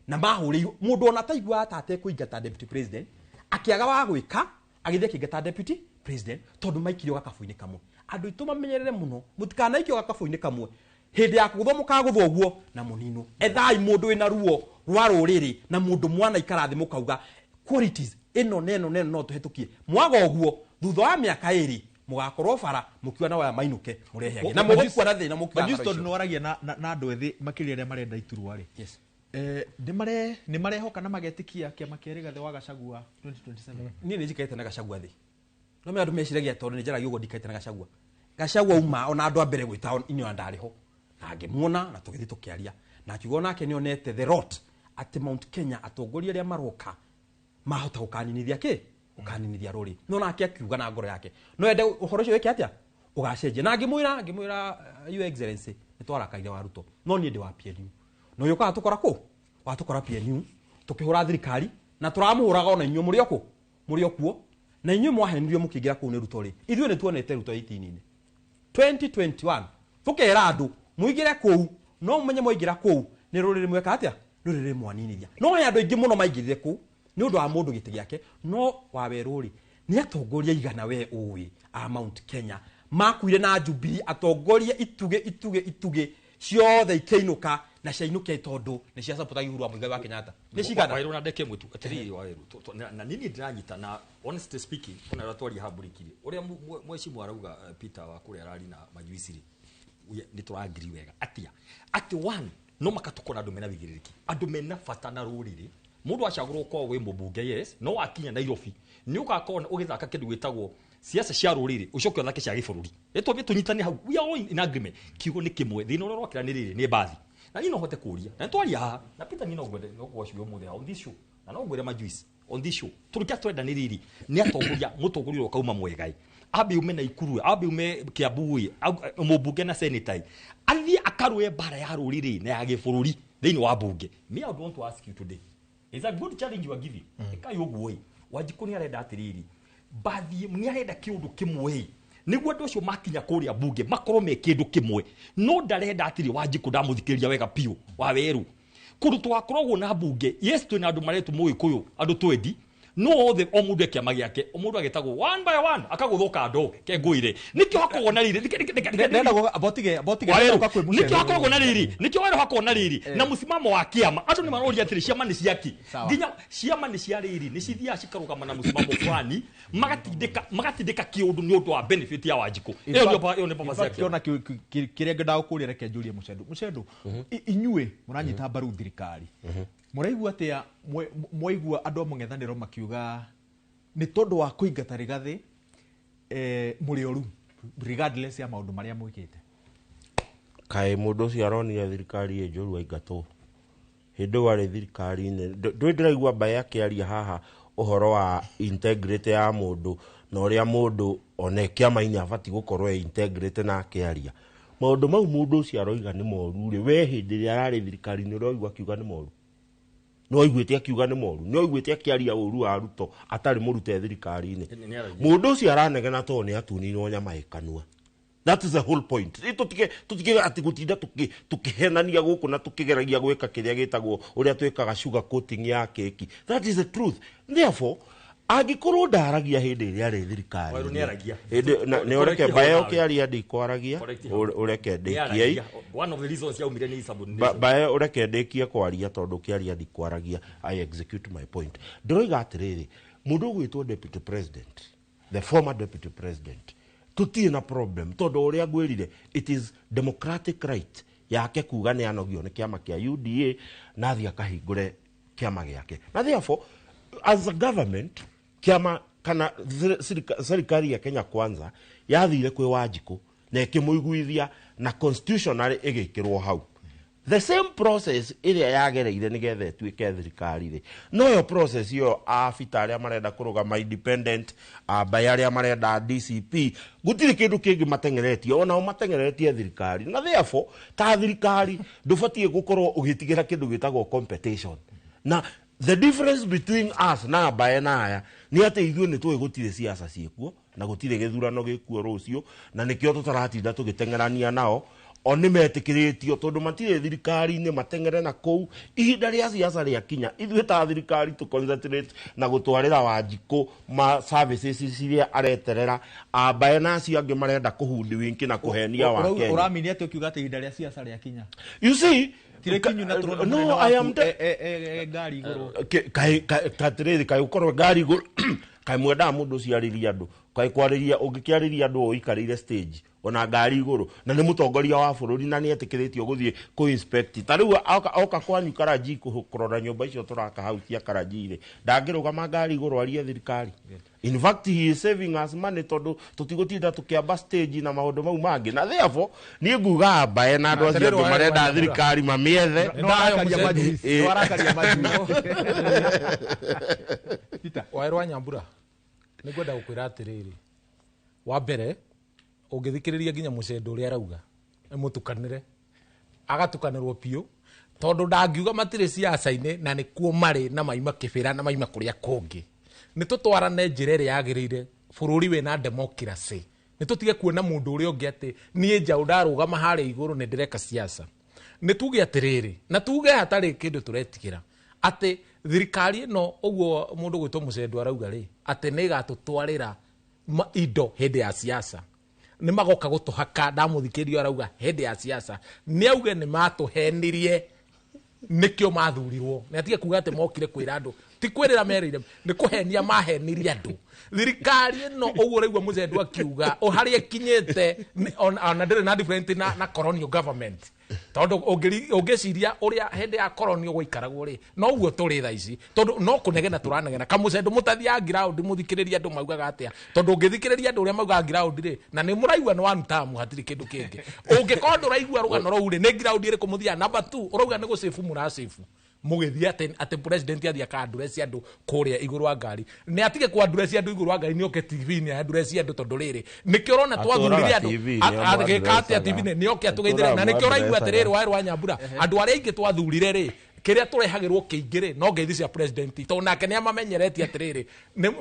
Speaker 5: na mahũrĩirwo mũndũ ona taigua atate kũingata deputy president akiaga wa gwĩka agĩthiĩ akĩingata deputy president tondũ maikirio gakabu-inĩ kamwe andũ aitũ mamenyerere mũno mũtikanaikio gakabu-inĩ kamwe hĩndĩ ya kũgũthwo mũkagũthwo ũguo na mũnino ethai mũndũ wĩna ruo rwa rũrĩrĩ na mũndũ mwana ikara thĩ mũkauga qualities ĩno neno no tũhetũkie mwaga ũguo thutha wa mĩaka ĩrĩ mũgakorwo bara mũkiwa na waya mainũke mũreheage na mũgũkua na thĩna mũkiwa
Speaker 1: Majusto nĩ waragia na andũ ethĩ makĩria arĩa marenda iturwa rĩ
Speaker 5: yes
Speaker 1: nĩ marehoka na magetĩkia kĩama kĩrĩ gathe wa Gachagua 2027
Speaker 5: niĩ nĩ njikaite na Gachagua thĩ no me andũ meciragia tondũ nĩ njaragia ũguo ndikaite na Gachagua uma ona andũ a mbere gwĩta inyo ndarĩ ho na ngĩmuona na tũgĩthiĩ tũkĩaria na akiuga nake nĩ onete the rot at Mount Kenya atongoria arĩa maroka mahota gũkaninithia gũkaninithia rũrĩ no nake akiuga na ngoro yake no ende ũhoro ũcio wĩke atĩa ũgacenjia na ngĩmwĩra your excellency nĩ twarakaire waruto no niĩ ndĩ wa PNU no yoka watũkora PNU tũkĩhũra thirikari na tũramũhũraga ona inyuĩ mũrĩ okuo na inyuĩ mwahenirio mũkĩingĩra kũu nĩ ruto rĩ ithuĩ nĩ tuonete ruto 18-inĩ 2021 tũkera andũ mũingĩre kũu no mũmenye mwaingĩra kũu nĩ rũrĩrĩ mweka atĩa rũrĩrĩ mwaninithia no andũ aingĩ mũno maingĩrire kũu nĩ ũndũ wa mũndũ gĩtĩ gĩake no Wawerũ rĩ nĩ atongoria igana we ũĩ a Mount Kenya makuire na Jubilee atongoria ituge ciothe ikĩinũka na ciainũkia tondũ nĩ cia support Uhuru Muigai wa Kenyatta nĩ cigana
Speaker 2: Wawerũ na ndeke mwitu atĩrĩ Wawerũ na nini ndĩranyita na honestly speaking ona ratwari haburikirie ũrĩa mwecimu arauga Peter wa kũrĩa arari na majuiciri nĩ tũrangiri wega atĩ one no makatukora andũ mena wigĩrĩrĩki andũ mena bata na rũrĩrĩ mũndũ acagũrwo kwa wĩ mũmbunge yes no akinya Nairobi nĩ ũgakorwo ũgĩthaka kĩndũ gwĩtagwo siasa cia rũrĩrĩ ũcoke ũthake cia gĩbũrũri ĩtwambie tũnyitane hau we are all in agreement kiugo nĩ kĩmwe thĩna ũrĩa ũrokĩranĩrĩrĩ nĩ mbathi na niĩ no hote kũria na twaria haha na Peter niĩ no ngwende no gwacũo mũthenya on this show na no ngwende majuice on this show tũrũkia twendanĩrĩri nĩ atongoria mũtongoria ũrĩa kauma mwegai abe ume na Ikuru abe ume Kiambu mũmbunge na senator athiĩ akarũe bara ya rũrĩrĩ na ya gĩbũrũri thĩinĩ wa bunge me I want to ask you today is a good challenge you are giving ĩkai ũguo Wanjikũ nĩ arenda atĩrĩrĩ bathi nĩ arenda kĩũndũ kĩmwe niguo andu acio makinya kuria bunge makorwo me kindu kimwe no ndarenda atiri Wanjiku ndamuthikiriria wega piu wa weru kundu twakoragwo na bunge yes twina andu maretu Mugikuyu andu twendi no othe o mundu kiama giake o mundu agitagwo one by one akaguthuka ndo ke nguire nikio hakorwo na riri
Speaker 1: nenda abotige
Speaker 2: nikio hakorwo na riri nikio wero hakorwo na riri na musimamo wa kiama andu ni maroria atiri ciama ni ciaki nginya ciama ni cia riri ni cithia cikarugama na musimamo fulani magatindika kiundu ni undu wa benefit ya Wanjiku iyo ni papa ciake
Speaker 1: kiona kiria ngenda gukuria reke njurie mucedo inyue muranyita mbaru thirikari muraigua atia mwaigua andu amung'ethaniro makiuga ni tondu wa kuingata rigathi muri oru regardless ya maundu maria mwikite
Speaker 3: kae mundu cio aronia thirikari njuru aingatwo hindi wari thirikari-ini ndiraigua mbaya akiaria haha uhoro wa integrity ya mundu na uria mundu one kiama-ini abati gukorwo integrity na akiaria maundu mau mundu ucio aroiga ni moru ri we hindi ria arari thirikari-ini uroigua akiuga ni moru no iguite akiuga ni moru no iguite akiaria uru wa ruto atari murute thirikari-ini mundu ucio aranegena to ni atunirwo nyama ikanua. That is the whole point. Tutige ati gutinda tukihenania guku na tukigeragia gweka kiria gitagwo uria twikaga sugar coating ya keki. That is the truth. Therefore agikorwo ndaragia hindi iria ri thirikari
Speaker 2: wairu ni aragia
Speaker 3: ni ureke bayo kiaria ndikwaragia ureke ndikie
Speaker 2: one of the reasons ya umire ni sabuni
Speaker 3: bayo ureke ndikie kwaria tondu kiaria ndikwaragia. I execute my point. Ndiroiga atiriri mundu gwitwo deputy president, the former deputy president, tutie na problem tondu uria gwirire it is democratic right yake kuga ni anogio ni kiama kia UDA na thia kahingure kiama giake na therefore as a government kiama kana serikali ya Kenya Kwanza yathire kwi Wanjiku na ikimuiguithia na constitutionally igikirwo hau the same process iria yagereire nigethe tuike thirikari ri no yo process yo afita aria marenda kurugama independent bayaria marenda DCP gutiri kindu kingi matengeretie ona matengeretie thirikari na therefore ta thirikari ndubatie gukorwo ugitigira kindu gitagwo competition na the difference between us na bae na aya ni ate ithuĩ ni tuwe gutire siasa ciekuo na gutire githurano gikuo rucio na nikio tutaratinda tugitengerania nao oni metikiritio tondu matire thirikari-ini matengere na kou ihinda ria siasa ria kinya ithuĩ ta thirikari tu concentrate na gutwarira Wanjiku ma services ciria areterera bae na acio angi marenda kuhundi winki na kuhenia wa Kenya
Speaker 1: uramini ati ukiuga ati ihinda ria siasa ria kinya
Speaker 3: you see
Speaker 1: no I am gari iguru
Speaker 3: kai ukorwo gari iguru kai mwenda mundu ciariria andu kai kwariria ungikiariria andu oikarire stage ona gari iguru na ni mutongoria wa bururi na ni etikiritio guthie ku inspect tariu oka kwanyu Karaji kurora nyumba icio turaka hau cia Karaji ndangirugama gari iguru arie thirikari. In fact he is saving us money tondu tutigutinda tukiamba stage na maundu mau mangi na therefore ni nguga bae na andu acio andu marenda thirikari mamiethe
Speaker 1: no arakaria majui
Speaker 4: Peter wairwa Nyambura nigwenda gukwira atiriri wa mbere ungithikiriria nginya mucendo uria arauga mutukanire agatukanirwo piu tondu ndangiuga matire siasa-ini na ni kuo mari na maima kibira na maima kuria kungi ni tutwarane njira iria yagirire bururi wina democracy ni tutige kuona mundu uria ungi ati nie njau ndarugama hari iguru ni ndireka siasa ni tuge atiriri na tuge hatari kindu turetigira ati thirikari no uguo mundu gwitwo mucendo arauga ri ati ni gatutwarira indo hindi ya siasa ni magoka gutuhaka ndamuthikirio arauga hindi ya siasa ni auge ni matuhenirie nikio mathurirwo ni atige kuga ati mokire kwira andu ti kwirira merire ni kuhenia mahenirie andu thirikari no uguo raigwa mucendo akiuga o haria kinyete ona ndire na different na colonial government tondu ungiciria uria hindi ya colonial gwikaragwo ri no uguo turi tha ici tondu no kunegena turanegena kamucendo mutathia ground muthikiriria andu maugaga atia tondu ungithikiriria andu uria maugaga ground ri na ni muraigwa no one time hatiri kindu kingi ungikorwo nduraigwa rugano rau ri ni ground iri kumuthia number 2 urauga ni gusefu murasefu mugithia ati president athia ka address andu kuria iguru wa ngari ni atige ku address andu iguru wa ngari ni oke TV ni address andu tondu riri nikio rona twathurire andu atige ka TV ni oke atugeithire na nikio raigwa atiriri wairwa Nyambura andu aria ingi twathurire ri kiria turehagirwo kiingire no ngeithi cia president to nake ni amamenyeretie atiriri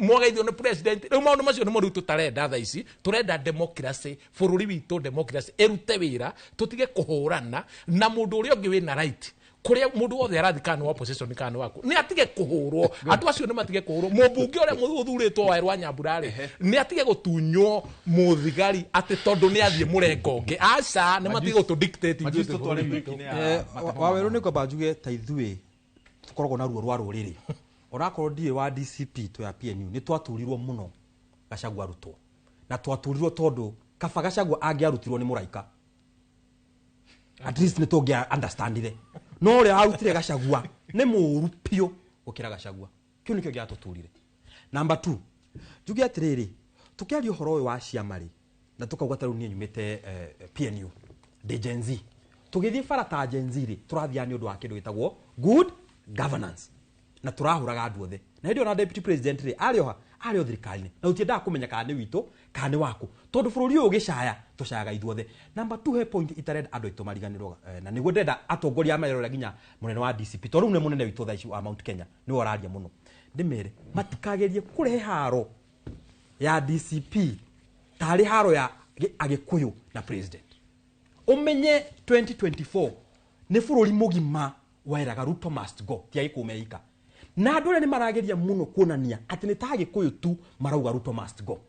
Speaker 4: mwageithio ni president riu maundu macio ni mo riu tutarenda tha ici turenda democracy bururi witu democracy erute wira tutige kuhurana na mundu uria ungi wina right kuria mundu wothe arathikana opposition kana waku ni atige kuhurwo andu acio ni matige kuhurwo mumbunge uria muthuritwo wa Erwa Nyambura ni atige gutunywo muthigari ati tondu ni athie murengonge aca ni matige gutu dictate
Speaker 5: Waweru ni kwamba njuge ta ithuĩ tukoragwo na ruo rwa rũrĩrĩ onakorwo ndiĩ wa DCP to ya PNU ni twaturirwo muno Gachagua arutwo na twaturirwo tondu kaba Gachagua angiarutirwo ni muraika at least ni tungia understandire no ria arutire Gachagua ni mũũru piũ gũkĩra Gachagua kiu nikio giatuturire. Number 2 njuge atiriri tukiaria uhoro ũyũ wa ciama ri na tukauga ta rĩu niĩ nyumĩte PNU de Gen Z tugithie bara ta Gen Z ri turathia ni ũndũ wa kĩndũ gĩtagwo good governance na turahuraga andu othe na ndio na deputy president ri arioha ario thirikari-inĩ na utiendaga kumenya kana ni witũ kana ni waku tondu bururi ũyũ ũgĩcaya tucayaga ithuothe. Number 2 he point itarenda andu aitũ mariganĩrwo na nĩguo ndenda atongoria amerora nginya munene wa DCP tondu rĩu nĩ munene witũ tha ici wa Mount Kenya ni wararia muno ndimere matikagerie kurehe haro ya DCP tari haro ya Agĩkũyũ na president umenye 2024 ni bururi mugima wairaga Ruto must go ti Agĩkũmeika na andu ni marageria muno kuonania ati ni ta Agĩkũyũ tu marauga Ruto must go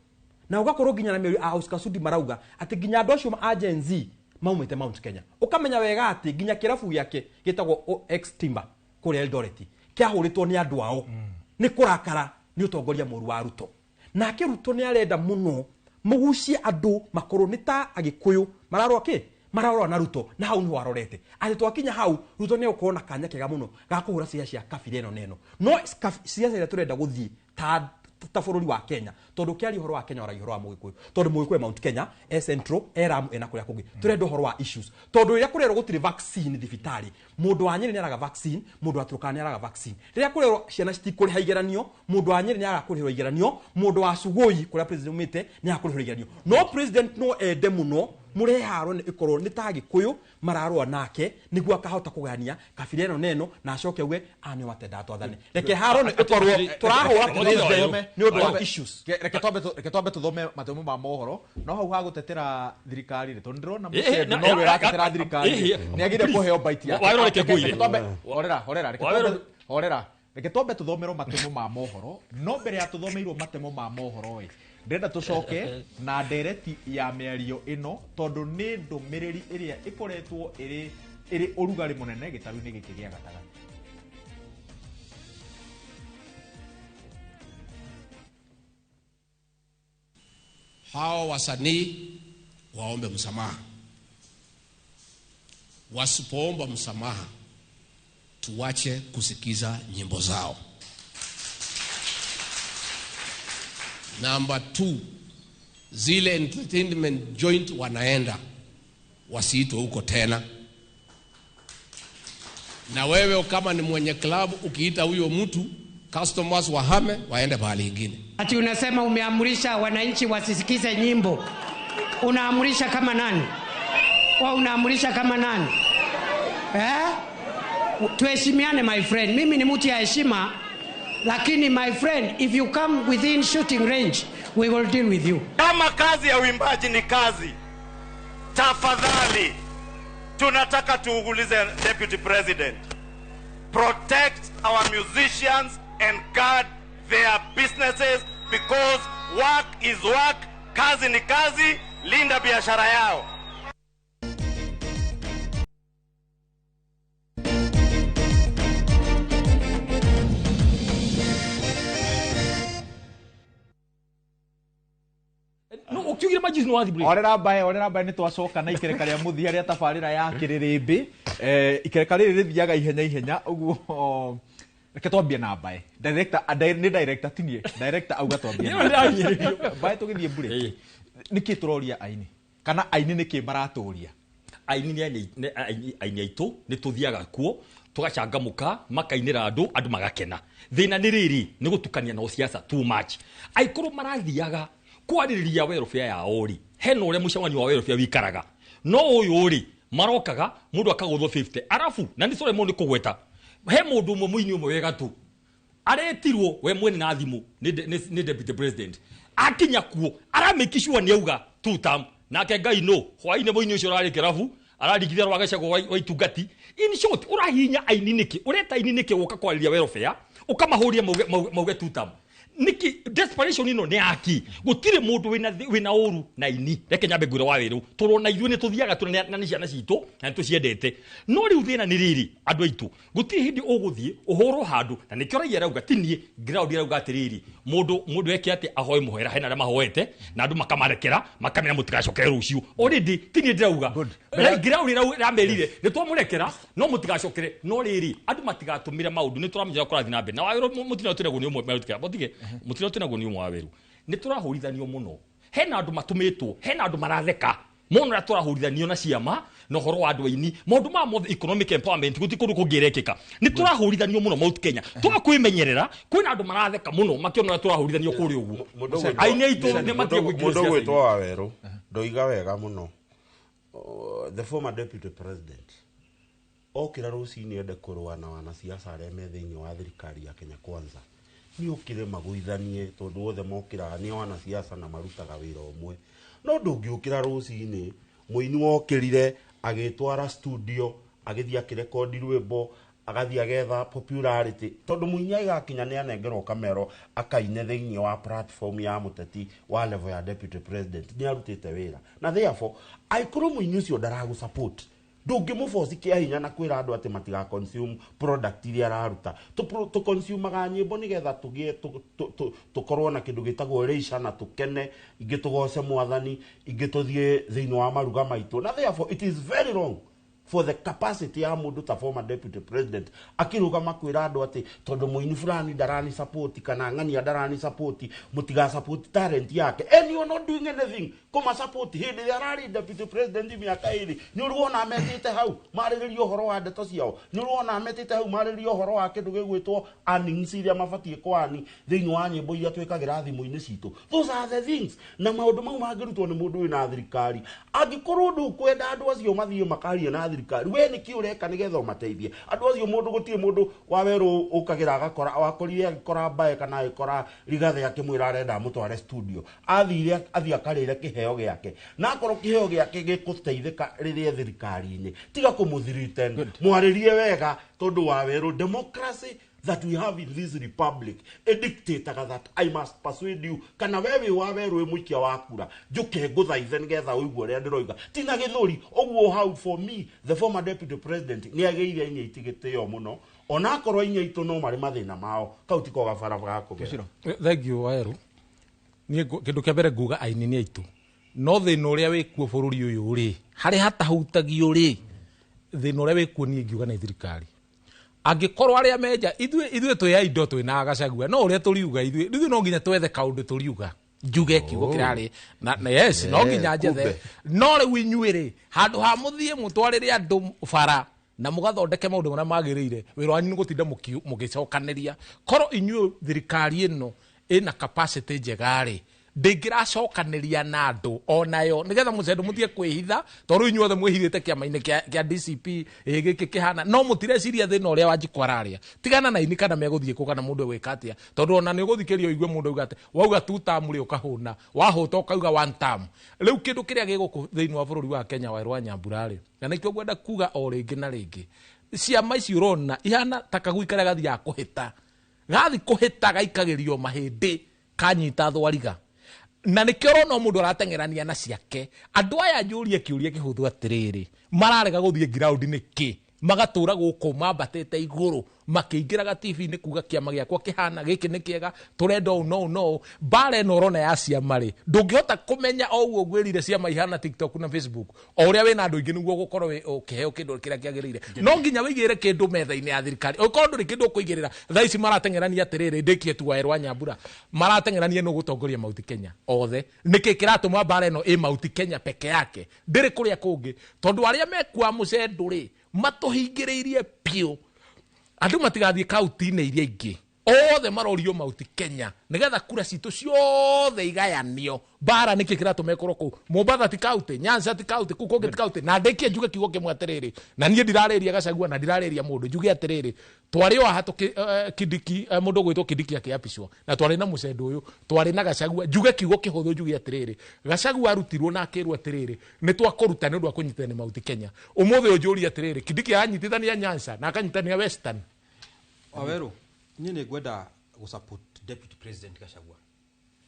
Speaker 5: na ugakorwo nginya na mĩri a Oscar Sudi marauga ati nginya andu acio a Gen Z maumite Mount Kenya ukamenya wega ati nginya kirabu yake gitagwo X Timber kuri Eldoret kiahuritwo ni andu ao ni kurakara ni utongoria mũru wa Ruto na Ruto ni arenda muno mugucie andu makorwo ni ta Agĩkũyũ mararwa mararwa na Ruto na hau ni warorete ati twakinya hau Ruto ni ukorwo na kanya kega muno ga kuhura cia kabira eno neno no siasa ira turenda guthii ta bururi wa Kenya tondu kiari horo wa Kenya wara horo wa Mũgĩkũyũ tondu Mũgĩkũyũ Mount Kenya Central Eramu ena kuria kungi turenda horo wa issues tondu ria kurero gutire vaccine thibitari mundu wa Nyeri ni araga vaccine mundu wa Turkana ni araga vaccine ria kurero ciana citikuri haigeranio mundu wa Nyeri ni araga kurihwo igeranio mundu wa Sugoi kuria president umite ni akurihwo igeranio no president no ende muno mure haro ni ikorwo ni ta Agĩkũyũ mararwa nake niguo akahota kugania kabira eno neno na acoke uge anio matenda twathane reke haro ni ikorwo turahura ni undu wa issues
Speaker 1: reke twambe tuthome matemo ma mohoro no hau ha gutetera thirikari ri tondu ndirona mucendo no we ratetera thirikari ni agire kuheo bite ya
Speaker 2: wairoreke kuire
Speaker 1: horera reke twambe tuthomerwo matemo ma mohoro no mbere ya tuthomeirwo matemo ma mohoro ndenda tucoke na ndereti ya mĩario ĩno tondu ni ndũmĩrĩri ĩrĩa ĩkoretwo ĩrĩ ũrugarĩ mũnene gĩtarũ-inĩ gĩkĩ gĩa gatagatĩ.
Speaker 6: Hao wasanii waombe msamaha. Wasipoomba msamaha, tuwache kusikiza nyimbo zao. Number 2, zile entertainment joint wanaenda wasiitwe huko tena. Na wewe kama ni mwenye club ukiita huyo mtu, customers wahame waende pahali ingine.
Speaker 7: Ati unasema umeamrisha wananchi wasisikize nyimbo. Unaamrisha kama nani? Unaamrisha kama nani? Tuheshimiane my friend. Mimi ni mtu ya heshima. Lakini my friend, if you come within shooting range, we will deal with you.
Speaker 8: Kama kazi ya uimbaji ni kazi, tafadhali tunataka tuugulize Deputy President, protect our musicians and guard their businesses because work is work, kazi ni kazi, linda biashara yao.
Speaker 2: No ukiugira majizi no wathi break.
Speaker 1: Orera mbae ni twacoka na ikereka ria muthia ria tabarira ya Kĩrĩrĩmbĩ ikereka rĩrĩ rithiaga ihenya uguo reke twambie na mbae director tinie director auga twambie mbae tugithie mbure niki turoria aini kana aini niki maraturia
Speaker 2: aini ni aini aitu ni tuthiaga kuo tugacangamuka makainira andu magakena thina ni riri ni gutukania na siasa too much aikuru marathiaga kwaririria welfare ya ori heno ure mucawani wa welfare wikaraga no uyu uri marokaga mundu akaguthwo 50 arafu na ni sore mundi kugweta he mundu umwe muini umwe wega tu aretirwo we mwene na thimu ni deputy president akinya kuo aramikishwa ni auga two term nake Ngai no hwaine muini ucio rari kirabu ararigithia rwagacagwo wa itungati in short urahinya aini niki ureta aini niki guka kwariria welfare ukamahuria mauge two term niki desperation ino ni aki gutire mundu wina uru na ini reke nyambe gwira wa wiru turona ithu ni tuthiaga na ni ciana citu na tuciendete no riu thina ni riri andu aitu gutire hindi uguthie uhoro handu na nikio raia rauga tinie ground rauga atiriri mundu eke ati ahoe muhera hena na mahoete na andu makamarekera makamenya mutigacokere ruciu already tinie ndirauga ground ramerire ni twamurekera no mutigacokere no riri andu matigatumire maundu ni turamenya kurathi na mbe na wa mutino tunego ni umwe merutika botige mutino tunego ni umwe wa weru ni turahurithanio muno hena andu matumitwo hena andu maratheka mono turahurithanio na ciama no horo wa andu aini maundu ma mothe economic empowerment guti kundu kungirekeka ni turahurithanio muno Mount Kenya twakwimenyerera kwina andu maratheka muno makiona turahurithanio kuri uguo aini aitu ni matie
Speaker 3: mundu gwitwa wa weru ndoiga wega muno the former deputy president okira rucini ende kurwa na wanasiasa aria me thiini wa thirikari ya Kenya Kwanza ni ukire maguithanie tondu wothe mokira ni wanasiasa na marutaga wira umwe no ndungiukira rucini muini wokirire agitwara studio agithia kirekodi rwimbo agathia agetha popularity tondu muini igakinya ni anengerwo kamero akaine thiini wa platform ya muteti wa level ya deputy president ni arutite wira na therefore aikuru muini ucio ndaragu support ndungi mufosi kia hinya na kwira andu ati matiga consume product iria araruta to consume ga nyimbo nigetha tugie tukorwo na kindu gitagwo reisha na tukene ingitugoce mwathani ingituthie thiini wa maruga maitu na therefore it is very wrong for the capacity ya mundu ta former deputy president akiruga makwira andu ati tondu muini fulani darani support kana ngani darani support mutiga support talent yake and you are not doing anything kuma support hindi darari deputy president miaka iri ni uruona metite hau mariririo horo wa ndeto ciao ni uruona metite hau mariririo horo wa kindu gigwitwo earnings iria mabatie kwani thiini wa nyimbo iria twikagira thimu-ini citu those are the things na maundu mau mangirutwo ni mundu wina thirikari angikorwo ndu kwenda andu acio mathie makaria na thirikari we ni ki ureka nigetha umateithie andu acio mundu gutie mundu wa weru ukagira agakora wakorire agikora bae kana agikora rigathe akimwira arenda mutware studio athire athia karire kiheo giake na akorwo kiheo giake gikuteithika ririe thirikari-ini tiga kumuthirite mwaririe wega tondu wa weru democracy that we have in this republic a dictator that I must persuade you kana wewe wa weru muikia wakura njuke nguthaithe nigetha uigwe ria ndiroiga tina githuri oguo how for me the former deputy president ni ageire inya itigitio muno ona akorwo inya itu no mari mathina mao kauti ko gabarabara kugera
Speaker 4: thank you Waeru ni kindu kia mbere nguga aini ni aitu no thina uria wikuo bururi uyu ri hari hatahutagio ri thina uria wikuo ni ngiuga na thirikari angikorwo aria menja ithuĩ twi ya indo twi na Gachagua no uria turiuga ithuĩ no nginya twethe kaundu turiuga njuge kiugo kirari na yes no nginya njethe no riu inyuĩ handu ha muthie mutwarire andu bara na mugathondeke maundu maria magirire wira wanyu gutinda mugicokanĩria korwo inyuĩ thirikari ĩno ina capacity njegari ndingiracokanĩria na andu onayo nigetha mucendu muthie kwihitha tondu inyuĩ othe mwihithite kiama-ini kia DCP giki kihana no mutireciria thina uria wanjikwararia tigana na ini kana meguthie ku kana mundu gwika atia tondu ona ni uguthikirio igue mundu uga ati wauga two term ri ukahuna wahuta ukauga one term riu kindu kiria giguku thiini wa bururi wa Kenya Waeru wa Nyambura ri na nikio gwenda kuga o ringi na ringi ciama ici urona ihana takagui karia gathia kuhita gathi kuhita gaikagirio mahindi kanyita thwariga na nikio rona mundu aratengerania na ciake andu aya njũrie kiuria kihuthu atiriri mararega guthie ground niki magatura guku mambatete iguru makiingiraga TV-ini kuga kiama giakwa kihana giki ni kiega turenda no bare no rona ya ciama ri ndungihota kumenya o uguo gwirire ciama ihana TikTok na Facebook o uria wina andu ingi niguo gukorwo ukiheo kindu kiria kiagirire no nginya wigire kindu metha-ini ya thirikari ukorwo nduri kindu kuigirira thaa ici maratengerania atiriri ndikie tu Waeru wa Nyambura maratengerania no gutongoria Mount Kenya othe niki kiratuma bare no Mount Kenya peke yake ndiri kuria kungi tondu aria mekwa mucendu ri matuhingiriirie pio andu matigathie kauti-ini iria ingi othe marorio Mount Kenya nigetha kura citu ciothe igayanio bara niki kiratumekoro ku Mombasa ti county, Nyanza ti county, kuko ti county na ndekie njuge kiugo kimwe atiriri na nie ndirareria Gachagua na ndirareria mundu njuge atiriri twari o hatu Kidiki mundu gwitwo Kidiki akiapishwa na twari na mucendo uyu twari na Gachagua njuge kiugo kihuthu njuge atiriri Gachagua arutirwo na akirwo atiriri ni twakoruta ni ndu akunyitithania Mount Kenya umuthe unjuri atiriri Kidiki anyitithania Nyanza na akanyitithania Western.
Speaker 5: Waweru nie nĩ ngwenda gũsupport deputy president Gachagua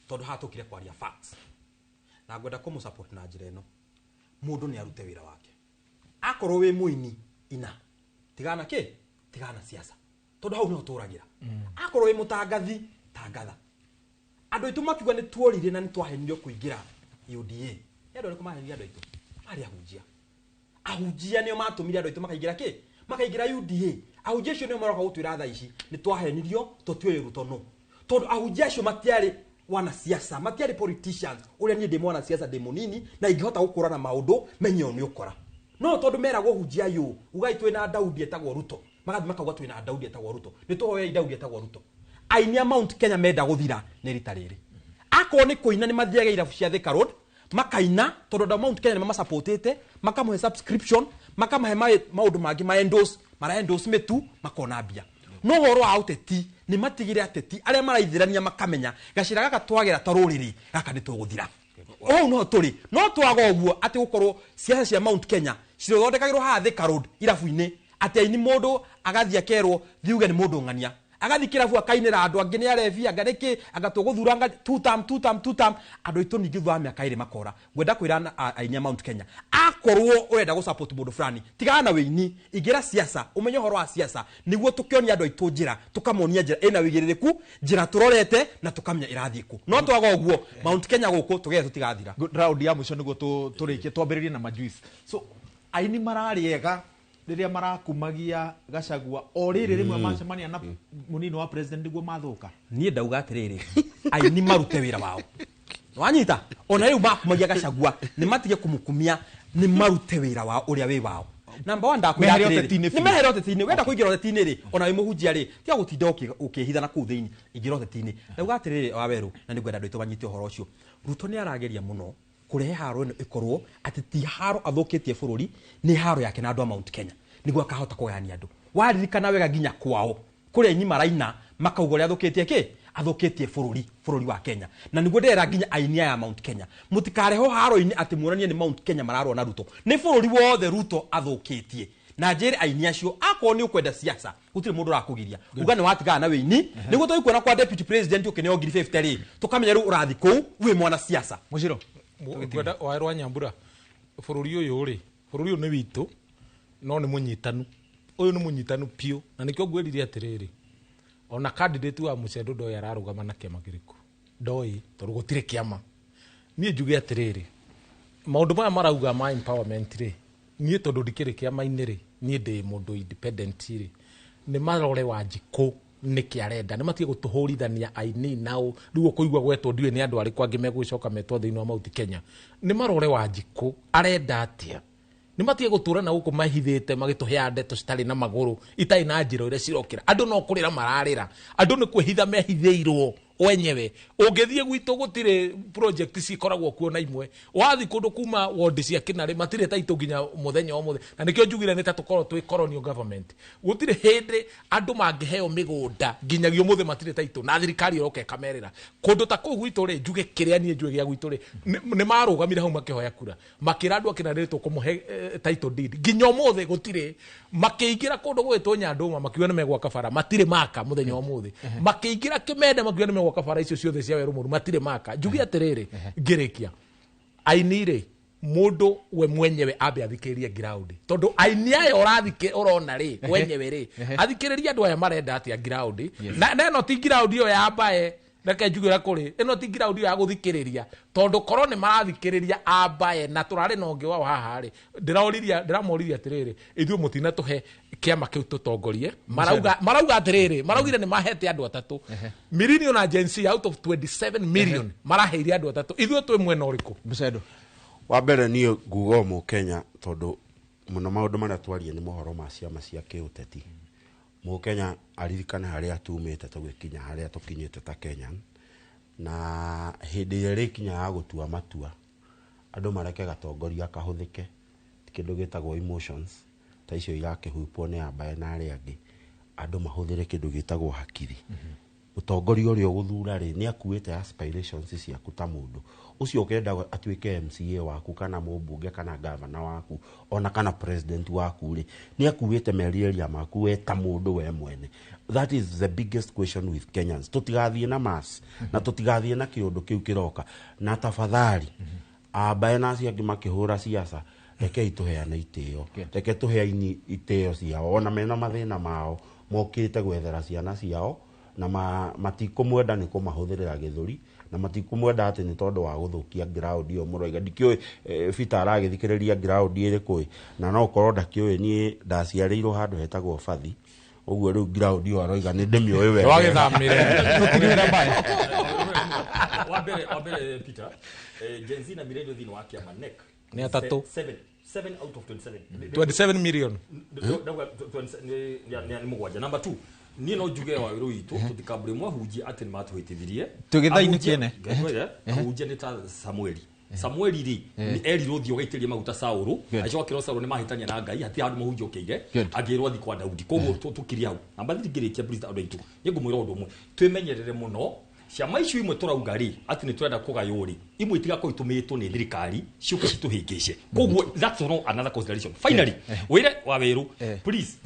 Speaker 5: tondũ hatũkire kwaria facts na ngwenda kũmũsupport na njĩra ĩno mũndũ nĩ arute wĩra wake akorwo wĩ mũini ina tigana siasa tondũ hau nĩho tũragĩra akorwo wĩ mũtangathi tangatha andũ aitũ makiuga nĩ tuorire na nĩ twahenirio kũingĩra UDA andũ arĩkũ mahenirie andũ aitũ marĩ ahunjia nĩo matũmire andũ aitũ makaingĩra UDA ahunjia acio nĩo maroka gũtwĩra thaa ici nĩ twahenirio tũtioĩ Ruto no tondũ ahunjia acio matiarĩ wana siasa matiarĩ politicians ũrĩa niĩ ndĩ mwana siasa ndĩ mũnini na ingĩhota gũkũrana maũndũ menyo nĩ ũkora no tondũ meragwo hunjia yũ ugai twĩna Daudi etagwo Ruto magathi makauga twĩna Daudi etagwo Ruto nĩ tũhoe Daudi etagwo Ruto ainia Mount Kenya menda gũthira nĩ rita rĩrĩ akorwo nĩ kũina nĩ mathiaga irabu cia Thika Road makaina tondũ Mount Kenya nĩ masupportete makamuhe subscription makamahe maũndũ mangĩ mara endorse metu makona mbia no horo wa Ũteti nĩ matigire ateti arĩa maraithirania makamenya gacira gaka twagera tarũrĩrĩ gaka nĩ tũgũthira no tũrĩ no twaga ũguo atĩ gũkorwo ciaca cia Mount Kenya cirĩthondekagĩrwo haha Thika Road irabu-inĩ atĩ aini mũndũ agathia kerwo thiuge nĩ mũndũ ng'ania agathi kirabu akainĩra andũ angĩ nĩ arevi angarĩkĩ agatũgũthura two term andũ aitũ ningĩ thutha wa mĩaka ĩrĩ makora ngwenda kwĩra ainia Mount Kenya akorwo ũrenda gũsupport mũndũ fulani tigana na wĩini ingĩra siasa ũmenye ũhoro wa siasa nĩguo tũkĩonia andũ aitũ njĩra tũkamonia njĩra ĩna wĩigĩrĩrĩku njĩra tũrorete na tũkamenya ĩrathiĩ kũ no twaga ũguo Mount Kenya gũkũ tũgere tũtigathira
Speaker 1: round ya mũico nĩguo tũrĩkie twambĩrĩrie na majuice so aini mararĩega rĩrĩa marakumagia Gachagua o rĩrĩ rĩmwe macemania na mũnini wa president nĩguo mathũka
Speaker 5: niĩ ndauga atĩrĩrĩ aini marute wĩra wao wanyita ona rĩu makumagia Gachagua nĩ matige kũmũkumia nĩ marute wĩra wao ũrĩa wĩ wao number 1 ndakwĩra atĩrĩrĩ nĩ mehere ũteti-inĩ wenda kũingĩra ũteti-inĩ rĩ ona wĩ mũhunjia rĩ tiga gũtinda ũkĩhitha na kũu thĩinĩ ingĩra ũteti-inĩ ndauga atĩrĩrĩ Waweru na nĩ ngwenda andũ aitũ banyite ũhoro ũcio Ruto nĩ arageria mũno kurehe haro ĩno ĩkorwo atĩ ti haro athũkĩtie bũrũri nĩ haro yake na andũ a Mount Kenya nĩguo akahota kũgayania andũ waririkana wega nginya kwao kũrĩa aini maraina makauga ũrĩa athũkĩtie bũrũri wa Kenya na nĩguo ndĩrera nginya ainia ya Mount Kenya mũtikareho haro-inĩ atĩ muonanie nĩ Mount Kenya mararwo na Ruto nĩ bũrũri wothe Ruto athũkĩtie na njĩrĩ aini acio akorwo nĩ ũkwenda siasa gũtirĩ mũndũ ũrakũgiria uga nĩ watigana na wĩini nĩguo tũikuona kwa deputy president ũkĩneo ngiri 50 rĩ tũkamenya rĩu ũrathi kũu wĩ mwana siasa
Speaker 1: mũciro
Speaker 4: ngwenda Waweru wa Nyambura bũrũri ũyũ nĩ witũ no nĩ mũnyitanu ũyũ nĩ mũnyitanu piũ na nĩkĩo ngwĩrire atĩrĩrĩ ona candidate wa mũcendo ndoĩ ararũgama na kĩama kĩrĩkũ ndoĩ tondũ gũtirĩ kĩama niĩ njuge atĩrĩrĩ maũndũ maya marauga ma empowerment rĩ niĩ tondũ ndikĩrĩ kĩama-inĩ rĩ niĩ ndĩ mũndũ independent rĩ nĩ marore Wanjikũ nĩkĩ arenda nĩ matige gũtũhũrithania aini nao rĩu kũigua gwetwo ndiũĩ nĩ andũ arĩkũ angĩ megũcoka metwo thĩinĩ wa Mount Kenya nĩ marore Wanjikũ arenda atĩa nĩ matige gũtũrana gũkũ mahithĩte magĩtũhea ndeto citarĩ na magũrũ itarĩ na njĩra iria cirokĩra andũ no kũrĩra mararĩra andũ nĩ kwĩhitha mehithĩirwo wenyewe ũngĩthiĩ gwitũ gũtirĩ project cikoragwo kuo na imwe wathi kũndũ kuma ward cia Kĩnarĩ matirĩ taitũ nginya mũthenya ũmũthĩ na nĩkĩo njugire nĩ ta tũkorwo twĩ colonial government gũtirĩ hĩndĩ andũ mangĩheo mĩgũnda nginyagia ũmũthĩ matirĩ taitũ na thirikari ĩroka ĩkamerĩra kũndũ ta kũu gwitũ rĩ njuge kĩrĩa niĩ njue gĩa gwitũ rĩ nĩ marũgamire hau makĩhoya kura makĩra andũ a Kĩnarĩ tũkũmũhe title deed nginya ũmũthĩ gũtirĩ makĩingĩra kũndũ gwĩtwo Nyandũma makiuga nĩ megwaka bara matirĩ maka mũthenya ũmũthĩ makĩingĩra Kĩmende makiuga nĩ gwaka bara icio ciothe cia werũ mũru matirĩ maka njugi atĩrĩrĩ ngĩrĩkia aini rĩ mũndũ we mwenyewe ambe athikĩrĩrie ground tondũ aini aya ũrona rĩ mwenyewe rĩ athikĩrĩrie andũ aya marenda atĩa ground na ĩno ti ground ĩyo ya mbae reke njugĩra kũrĩ ĩno ti ground ĩyo ya gũthikĩrĩria tondũ korwo nĩ marathikĩrĩria ambae na tũrarĩ na ũngĩ wao haha rĩ ndĩramoririe atĩrĩrĩ ithuĩ mũtina tũhe kĩama kĩu tũtongorie marauga atĩrĩrĩ maraugire nĩ mahete andũ atatũ million agency out of 27 million maraheire andũ atatũ ithuĩ twĩ mwena ũrĩkũ
Speaker 1: Mcedo
Speaker 3: wa mbere niĩ nguga mũ Kenya tondũ mũno maũndũ marĩa twarie nĩ mohoro ma ciama cia kĩũteti Mũkenya aririkane harĩa tumĩte tũgĩkinya harĩa tũkinyĩte ta Kenya, na hĩndĩ ĩrĩa rĩkinya ya gũtua matua andũ mareke gatongoria kahũthĩke kĩndũ gĩtagwo emotions ta icio irakĩhupwo nĩ ambaye na arĩa angĩ, andũ mahũthĩre kĩndũ gĩtagwo hakiri. Mũtongoria ũrĩa ũgũthura rĩ nĩ akuĩte aspirations ciaku ta mũndũ ũcio ũkenda atuĩke MCA waku kana mũmbunge kana governor waku ona kana president waku rĩ nĩ akuĩte merirĩria maku we ta mũndũ we mwene. That is the biggest question with Kenyans. Tũtigathiĩ na mass na tũtigathiĩ na kĩũndũ kĩu kĩroka na tafadhali ambaye na acio angĩ makĩhũra siasa reke itũheane itĩo, reke tũheane itĩo ciao ona mena mathĩna mao mokĩte gwethera ciana ciao na matikũmwenda nĩ kũmahũthĩrĩra gĩthũri na matikũmwenda atĩ nĩ tondũ wa gũthũkia ground iyo mũroiga. Ndikĩũĩ Peter aragĩthikĩrĩria ground ĩrĩkũ na no ũkorwo ndakĩũĩ niĩ ndaciarĩirwo handũ hetagwo Fathi, ũguo rĩu ground iyo aroiga nĩ ndĩmĩũĩ wega.
Speaker 4: Wagĩthamĩre tũtigĩrĩra mbaya
Speaker 2: wambere Peter Gen Z na millennial thĩinĩ wa kĩama NEC
Speaker 4: ni atatũ
Speaker 2: 7 out of 27
Speaker 4: 27 million
Speaker 2: ni mũgwanja. Number 2 niĩ no njuge wa wĩrũ witũ tũtikambũre mwahunjia atĩ nĩ matũhĩtithirie
Speaker 1: tũgĩthainĩ kĩene
Speaker 2: ahunjia nĩ ta Samueli rĩ erirwo thio gaitĩrie maguta Saũlũ acokero Saũlũ nĩ mahĩtania na Ngai hati handũ mahunjia ũkĩige agĩrwo thi kwa Daudi. Koguo tũkiria hau namba 3 ngĩrĩkia Brista andũ aitũ nĩ ngũmwĩra ũndũ ũmwe twĩmenyerere mũno ciama icio imwe tũrauga rĩ atĩ nĩ tũrenda kũgaywo rĩ imwe itigakorwo itũmĩtwo nĩ thirikari ciũke citũhĩngĩce. Koguo that's not another consideration. Finally wĩre wa wĩrũ please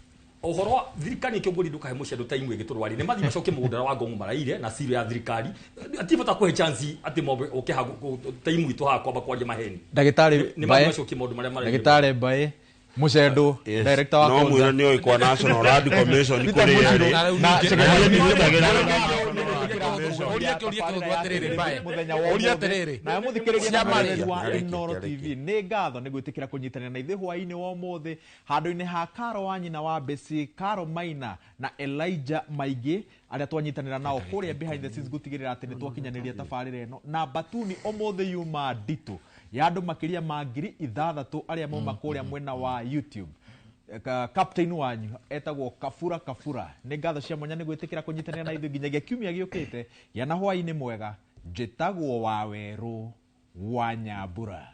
Speaker 2: ohoro thirikari kĩongori ndukahe mũciandũ ta imwe gĩtũrwari nĩ mathi macoke mũgũndara wa Ngong'o maraire na siro ya thirikari atifata kũhe chance atĩ mombe ũkĩha ta imwe itũha kwamba kwaria maheni.
Speaker 1: Ndagĩtarĩ
Speaker 2: Bae macoke maũndũ marĩa marĩ
Speaker 1: Ndagĩtarĩ Bae Mũcendo director wa
Speaker 3: no mwĩra nĩ oĩ kwa National Land Commission kũrĩ
Speaker 1: na
Speaker 4: ũria atĩrĩrĩ
Speaker 1: na mũthikĩrĩria na mwĩrĩ wa Inooro TV nĩ ngatho nĩ gwĩtĩkĩra kũnyitanĩra na ithuĩ hwaĩ-inĩ wa ũmũthĩ handũ-inĩ ha Karo wa nyina wa Besi, Karo Maina na Elijah Maingĩ arĩa twanyitanĩra nao kũrĩa behind the scenes gũtigĩrĩra atĩ nĩ twakinyanĩria tabarĩra ĩno na batuni ũmũthĩ yuma nditũ ya andũ makĩria ma 6,000 arĩa mauma kũrĩa mwena wa YouTube. Captain wanyu etagwo Kafura. Nĩ ngatho cia mwanya nĩ gwĩtĩkĩra kũnyitanĩra na ithuĩ nginyagia kiumia gĩũkĩte yana hwaĩ-inĩ mwega. Njĩtagwo wa Werũ wa Nyambura.